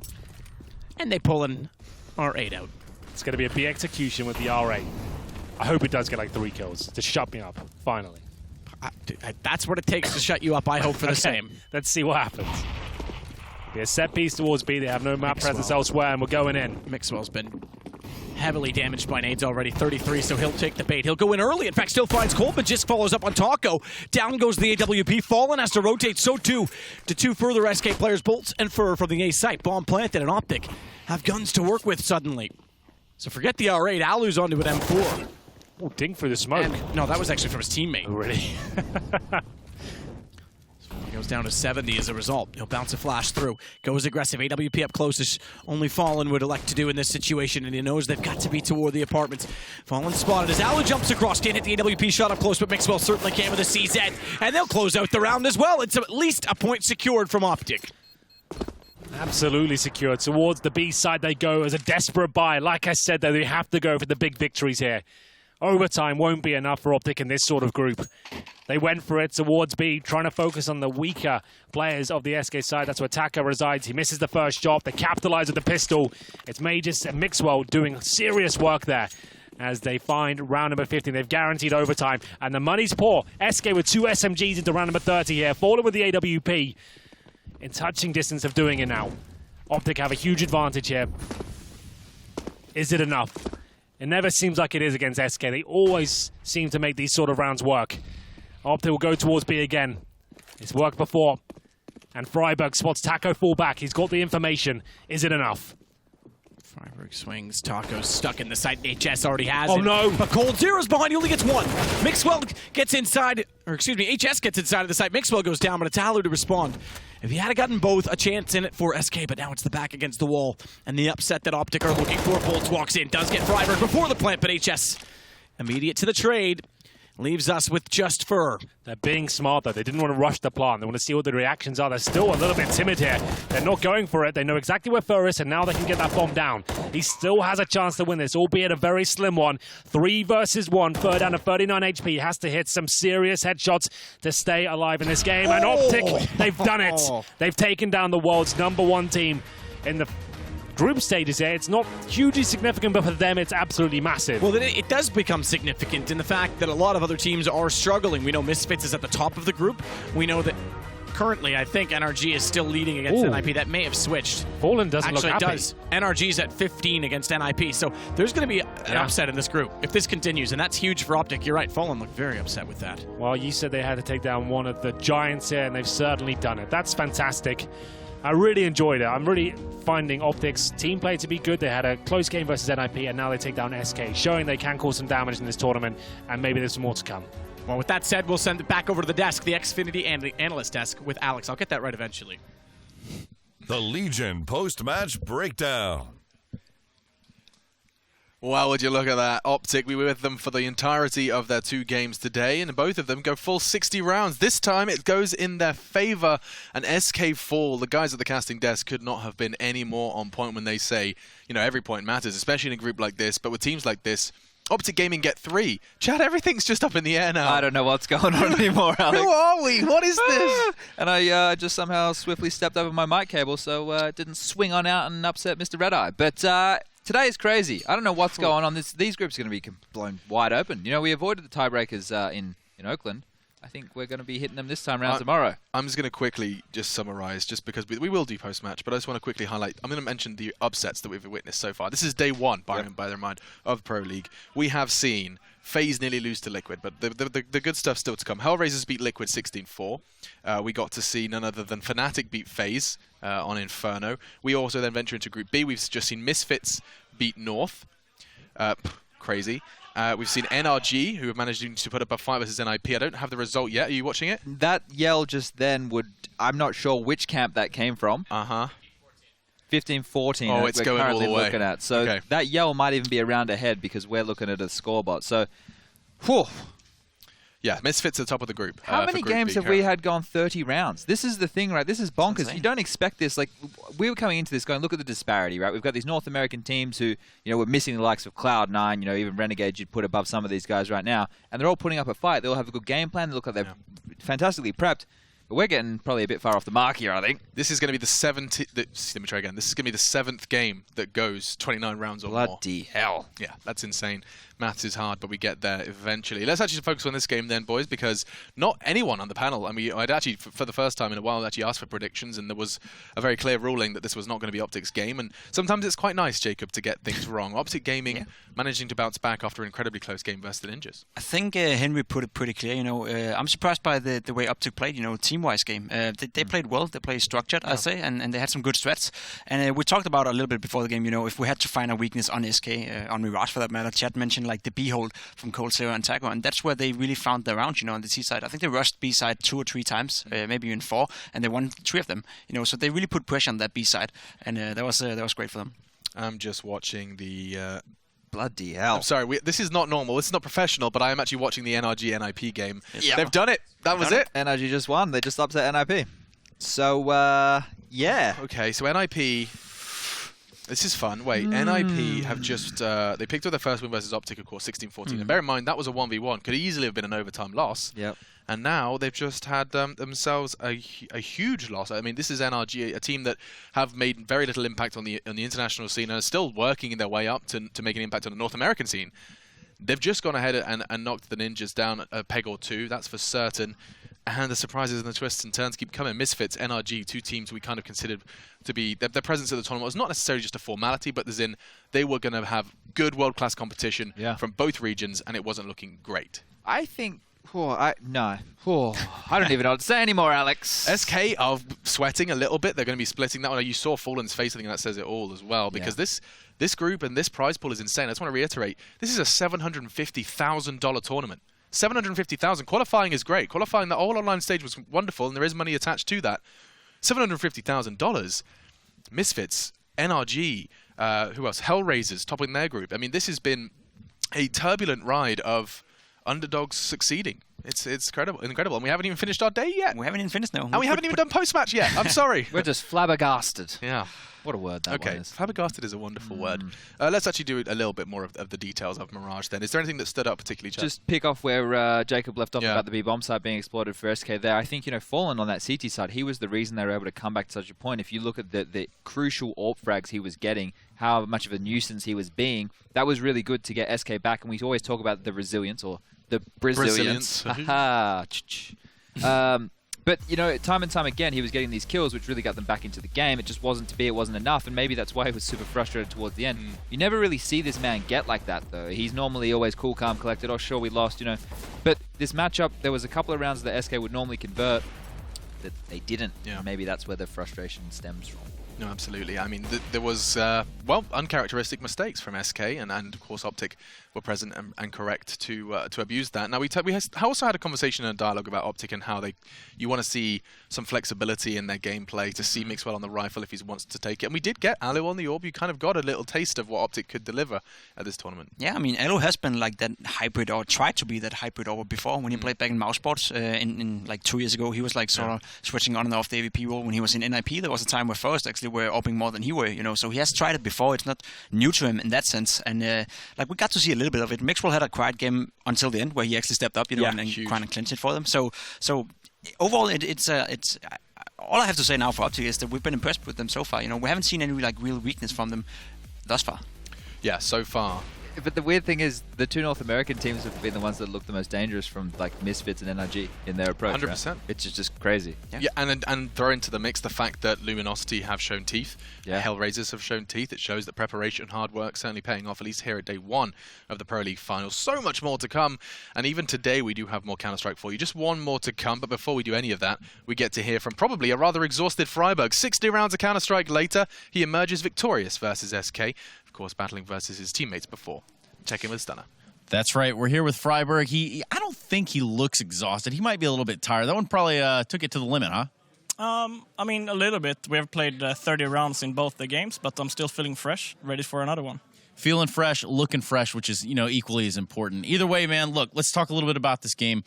And they pull an R8 out. It's going to be a B execution with the R8. I hope it does get like 3 kills to shut me up, finally. That's what it takes to shut you up. I hope for the same. Let's see what happens. Be a set piece towards B. They have no map presence elsewhere, and we're going in. Mixwell's been heavily damaged by nades already, 33, so he'll take the bait. He'll go in early. In fact, still finds Cold, but just follows up on Taco. Down goes the AWP. Fallen has to rotate, so too to 2 further SK players, Bolts and Fur from the A site. Bomb planted and OpTic have guns to work with suddenly. So forget the R8. Alu's onto an M4. Oh, ding through the smoke. And, no, that was actually from his teammate. Oh, really? goes down to 70 as a result. He'll bounce a flash through. Goes aggressive. AWP up close as only Fallen would elect to do in this situation, and he knows they've got to be toward the apartments. Fallen spotted as Alu jumps across. Can't hit the AWP shot up close, but Mixwell certainly can with a CZ. And they'll close out the round as well. It's at least a point secured from OpTic. Absolutely secure. Towards the B side they go as a desperate buy. Like I said, though, they have to go for the big victories here. Overtime won't be enough for OpTic in this sort of group. They went for it towards B, trying to focus on the weaker players of the SK side. That's where Taka resides. He misses the first shot. They capitalize with the pistol. It's Mages and Mixwell doing serious work there as they find round number 15. They've guaranteed overtime, and the money's poor. SK with 2 SMGs into round number 30 here. Fallen with the AWP in touching distance of doing it now. OpTic have a huge advantage here. Is it enough? It never seems like it is against SK. They always seem to make these sort of rounds work. OpTic will go towards B again. It's worked before. And Freiburg spots Taco fall back. He's got the information. Is it enough? Freiburg swings. Taco's stuck in the site. HS already has Oh, it. no. But Cold Zero's behind. He only gets one. Mixwell gets inside, or excuse me, HS gets inside of the site. Mixwell goes down, but it's Alu to respond. If he had gotten both, a chance in it for SK, but now it's the back against the wall. And the upset that OpTic are looking for. Bolts walks in, does get Freiburg before the plant, but HS immediate to the trade. Leaves us with just Fur. They're being smart, though. They didn't want to rush the plant. They want to see what the reactions are. They're still a little bit timid here. They're not going for it. They know exactly where Fur is, and now they can get that bomb down. He still has a chance to win this, albeit a very slim one. 3 versus 1. Fur down to 39 HP. He has to hit some serious headshots to stay alive in this game. And OpTic, they've done it. They've taken down the world's #1 team in the group stages here. It's not hugely significant, but for them it's absolutely massive. Well, it does become significant in the fact that a lot of other teams are struggling. We know Misfits is at the top of the group. We know that currently, I think NRG is still leading against NIP. That may have switched. Fallen doesn't look happy. Actually, it does. NRG's at 15 against NIP, so there's going to be an upset in this group if this continues, and that's huge for OpTic. You're right, Fallen looked very upset with that. Well, you said they had to take down one of the giants here, and they've certainly done it. That's fantastic. I really enjoyed it. I'm really finding OpTic's team play to be good. They had a close game versus NIP, and now they take down SK, showing they can cause some damage in this tournament, and maybe there's more to come. Well, with that said, we'll send it back over to the desk, the Xfinity analyst desk with Alex. I'll get that right eventually. The Legion post-match breakdown. Well, would you look at that? OpTic, we were with them for the entirety of their 2 games today, and both of them go full 60 rounds. This time it goes in their favor, and SK fall. The guys at the casting desk could not have been any more on point when they say, you know, every point matters, especially in a group like this, but with teams like this, OpTic Gaming get 3. Chad, everything's just up in the air now. I don't know what's going on anymore, Alex. Who are we? What is this? And I just somehow swiftly stepped over my mic cable, so it didn't swing on out and upset Mr. Red Eye. But today is crazy. I don't know what's going on. These groups are going to be blown wide open. You know, we avoided the tiebreakers in Oakland. I think we're going to be hitting them this time around tomorrow. I'm just going to quickly just summarize, just because we will do post-match, but I just want to quickly highlight. I'm going to mention the upsets that we've witnessed so far. This is day 1, by their mind, of Pro League. We have seen FaZe nearly lose to Liquid, but the good stuff's still to come. Hellraisers beat Liquid 16-4. We got to see none other than Fnatic beat FaZe on Inferno. We also then venture into Group B. We've just seen Misfits beat North. Crazy. We've seen NRG, who have managed to put up a fight versus NIP. I don't have the result yet. Are you watching it? That yell just then I'm not sure which camp that came from. 15-14. Oh, it's going all the way. Looking at. So that yell might even be a round ahead because we're looking at a scorebot. So, whew. Yeah, Misfits at the top of the group. How many games have we had gone 30 rounds? This is the thing, right? This is bonkers. You don't expect this. Like, we were coming into this going, look at the disparity, right? We've got these North American teams who, you know, we're missing the likes of Cloud9, you know, even Renegade you'd put above some of these guys right now. And they're all putting up a fight. They all have a good game plan. They look like they're fantastically prepped. But we're getting probably a bit far off the mark here, I think. This is going to be the 7th... let me try again. This is going to be the 7th game that goes 29 rounds or more. Bloody hell. Yeah, that's insane. Maths is hard, but we get there eventually. Let's actually focus on this game then, boys, because not anyone on the panel... I mean, I'd actually, for the first time in a while, actually asked for predictions, and there was a very clear ruling that this was not going to be OpTic's game. And sometimes it's quite nice, Jacob, to get things wrong. OpTic Gaming managing to bounce back after an incredibly close game versus the Ninjas. I think Henry put it pretty clear. You know, I'm surprised by the way OpTic played. You know, team-wise game. They played well. They played structured, I say, and they had some good strats. And we talked about it a little bit before the game. You know, if we had to find a weakness on SK, on Mirage for that matter, Chad mentioned in like the B hold from Cold Zero and Taco, and that's where they really found their round, on the C side. I think they rushed B side 2 or 3 times, maybe even 4, and they won 3 of them. So they really put pressure on that B side, and that was great for them. I'm just watching the. Bloody hell. I'm sorry, this is not normal. This is not professional, but I am actually watching the NRG NIP game. Yeah. They've done it. That was it. NRG just won. They just upset NIP. So, yeah. Okay, so NIP. This is fun. Wait, NIP have just they picked up their first win versus OpTic, of course, 16-14. And bear in mind that was a 1v1. Could easily have been an overtime loss. Yep. And now they've just had themselves a huge loss. I mean, this is NRG, a team that have made very little impact on the international scene and are still working their way up to make an impact on the North American scene. They've just gone ahead and knocked the Ninjas down a peg or 2, that's for certain. And the surprises and the twists and turns keep coming. Misfits, NRG, 2 teams we kind of considered to be... Their presence at the tournament was not necessarily just a formality, but as in they were going to have good world-class competition from both regions, and it wasn't looking great. I think... I don't even know what to say anymore, Alex. SK are sweating a little bit. They're going to be splitting that one. You saw Fallen's face. I think that says it all as well. Because this group and this prize pool is insane. I just want to reiterate, this is a $750,000 tournament. $750,000. Qualifying is great. Qualifying, the whole online stage was wonderful, and there is money attached to that. $750,000. Misfits, NRG, who else? Hellraisers topping their group. I mean, this has been a turbulent ride of underdogs succeeding. It's incredible, and we haven't even finished our day yet. We haven't even finished, no. And we haven't even done post-match yet. I'm sorry. We're just flabbergasted. Yeah. What a word that one is. Flabbergasted is a wonderful word. Let's actually do a little bit more of the details of Mirage then. Is there anything that stood out particularly, Chad? Just pick off where Jacob left off about the B-bomb side being exploited for SK there. I think, Fallen on that CT side, he was the reason they were able to come back to such a point. If you look at the crucial AWP frags he was getting, how much of a nuisance he was being, that was really good to get SK back. And we always talk about the resilience, or the Brazilians. But, time and time again, he was getting these kills, which really got them back into the game. It just wasn't to be, it wasn't enough, and maybe that's why he was super frustrated towards the end. You never really see this man get like that, though. He's normally always cool, calm, collected. Oh, sure, we lost, But this matchup, there was a couple of rounds that SK would normally convert that they didn't. Yeah. Maybe that's where the frustration stems from. No, absolutely. I mean, there was, uncharacteristic mistakes from SK, and of course OpTic were present and correct to abuse that. Now, we also had a conversation and a dialogue about OpTic and how you want to see some flexibility in their gameplay, to see Mixwell on the rifle if he wants to take it. And we did get Alu on the AWP. You kind of got a little taste of what OpTic could deliver at this tournament. Yeah, I mean, Alu has been like that hybrid, or tried to be that hybrid AWP before. When he played back in Mouse Sports in like 2 years ago, he was like sort of switching on and off the AVP role. When he was in NIP, there was a time where Forrest actually were AWPing more than he were, so he has tried it before. It's not new to him in that sense, and we got to see a little bit of it. Mixwell had a quiet game until the end, where he actually stepped up, and kind of clinched it for them. So overall, it's all I have to say now for OpTic is that we've been impressed with them so far. We haven't seen any real weakness from them thus far. Yeah, so far. But the weird thing is, the 2 North American teams have been the ones that look the most dangerous from Misfits and NRG in their approach. 100%. Right? It's just crazy. Yeah, and throw into the mix the fact that Luminosity have shown teeth. Yeah. Hellraisers have shown teeth. It shows that preparation and hard work certainly paying off, at least here at day 1 of the Pro League finals. So much more to come. And even today, we do have more Counter-Strike for you. Just one more to come. But before we do any of that, we get to hear from probably a rather exhausted Freiburg. 60 rounds of Counter-Strike later, he emerges victorious versus SK. Of course, battling versus his teammates before. Check in with Stunner. That's right. We're here with Freiburg. I don't think he looks exhausted. He might be a little bit tired. That one probably took it to the limit, huh? I mean, a little bit. We have played 30 rounds in both the games, but I'm still feeling fresh, ready for another one. Feeling fresh, looking fresh, which is, equally as important. Either way, man, look, let's talk a little bit about this game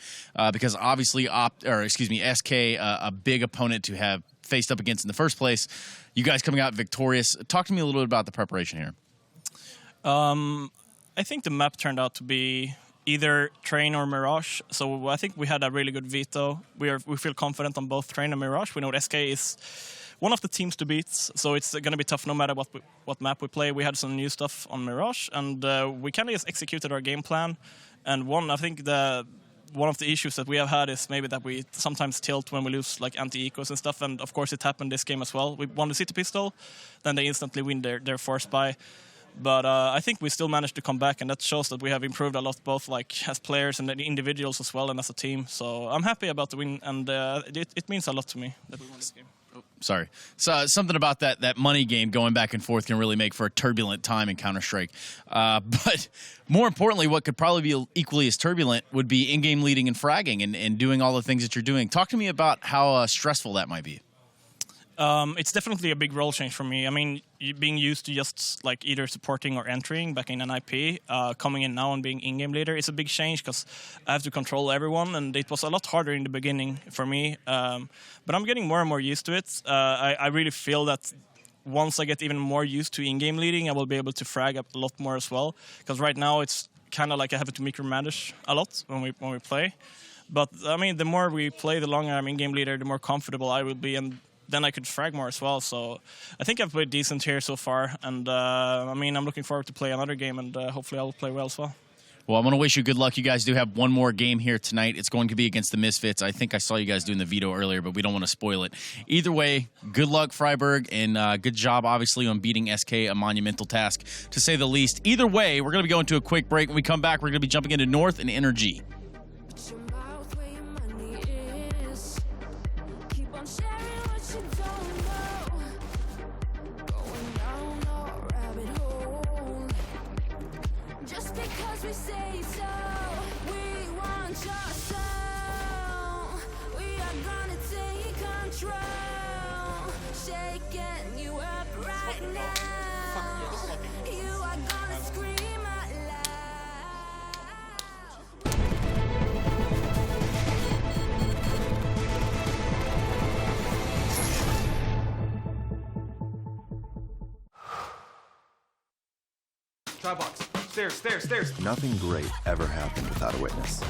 because obviously SK, a big opponent to have faced up against in the first place. You guys coming out victorious. Talk to me a little bit about the preparation here. I think the map turned out to be either Train or Mirage, so I think we had a really good veto. We feel confident on both Train and Mirage. We know SK is one of the teams to beat, so it's going to be tough no matter what map we play. We had some new stuff on Mirage, and we kind of just executed our game plan. And one of the issues that we have had is maybe that we sometimes tilt when we lose anti-ecos and stuff, and of course it happened this game as well. We won the City Pistol, then they instantly win their force buy. But I think we still managed to come back, and that shows that we have improved a lot, both as players and individuals as well, and as a team. So I'm happy about the win, and it means a lot to me that we won this game. Sorry. So something about that money game going back and forth can really make for a turbulent time in Counter-Strike. But more importantly, what could probably be equally as turbulent would be in-game leading and fragging and doing all the things that you're doing. Talk to me about how stressful that might be. It's definitely a big role change for me. I mean, being used to just like either supporting or entering back in NIP, coming in now and being in-game leader is a big change because I have to control everyone, and it was a lot harder in the beginning for me. But I'm getting more and more used to it. I really feel that once I get even more used to in-game leading, I will be able to frag up a lot more as well. Because right now it's kind of like I have to micromanage a lot when we play. But I mean, the more we play, the longer I'm in-game leader, the more comfortable I will be, and then I could frag more as well. So I think I've played decent here so far. And I mean, I'm looking forward to play another game, and hopefully I'll play well as well. Well, I want to wish you good luck. You guys do have one more game here tonight. It's going to be against the Misfits. I think I saw you guys doing the veto earlier, but we don't want to spoil it. Either way, good luck, Freiburg, and good job, obviously, on beating SK, a monumental task, to say the least. Either way, we're going to be going to a quick break. When we come back, we're going to be jumping into North and Energy. Nothing great ever happened without a witness.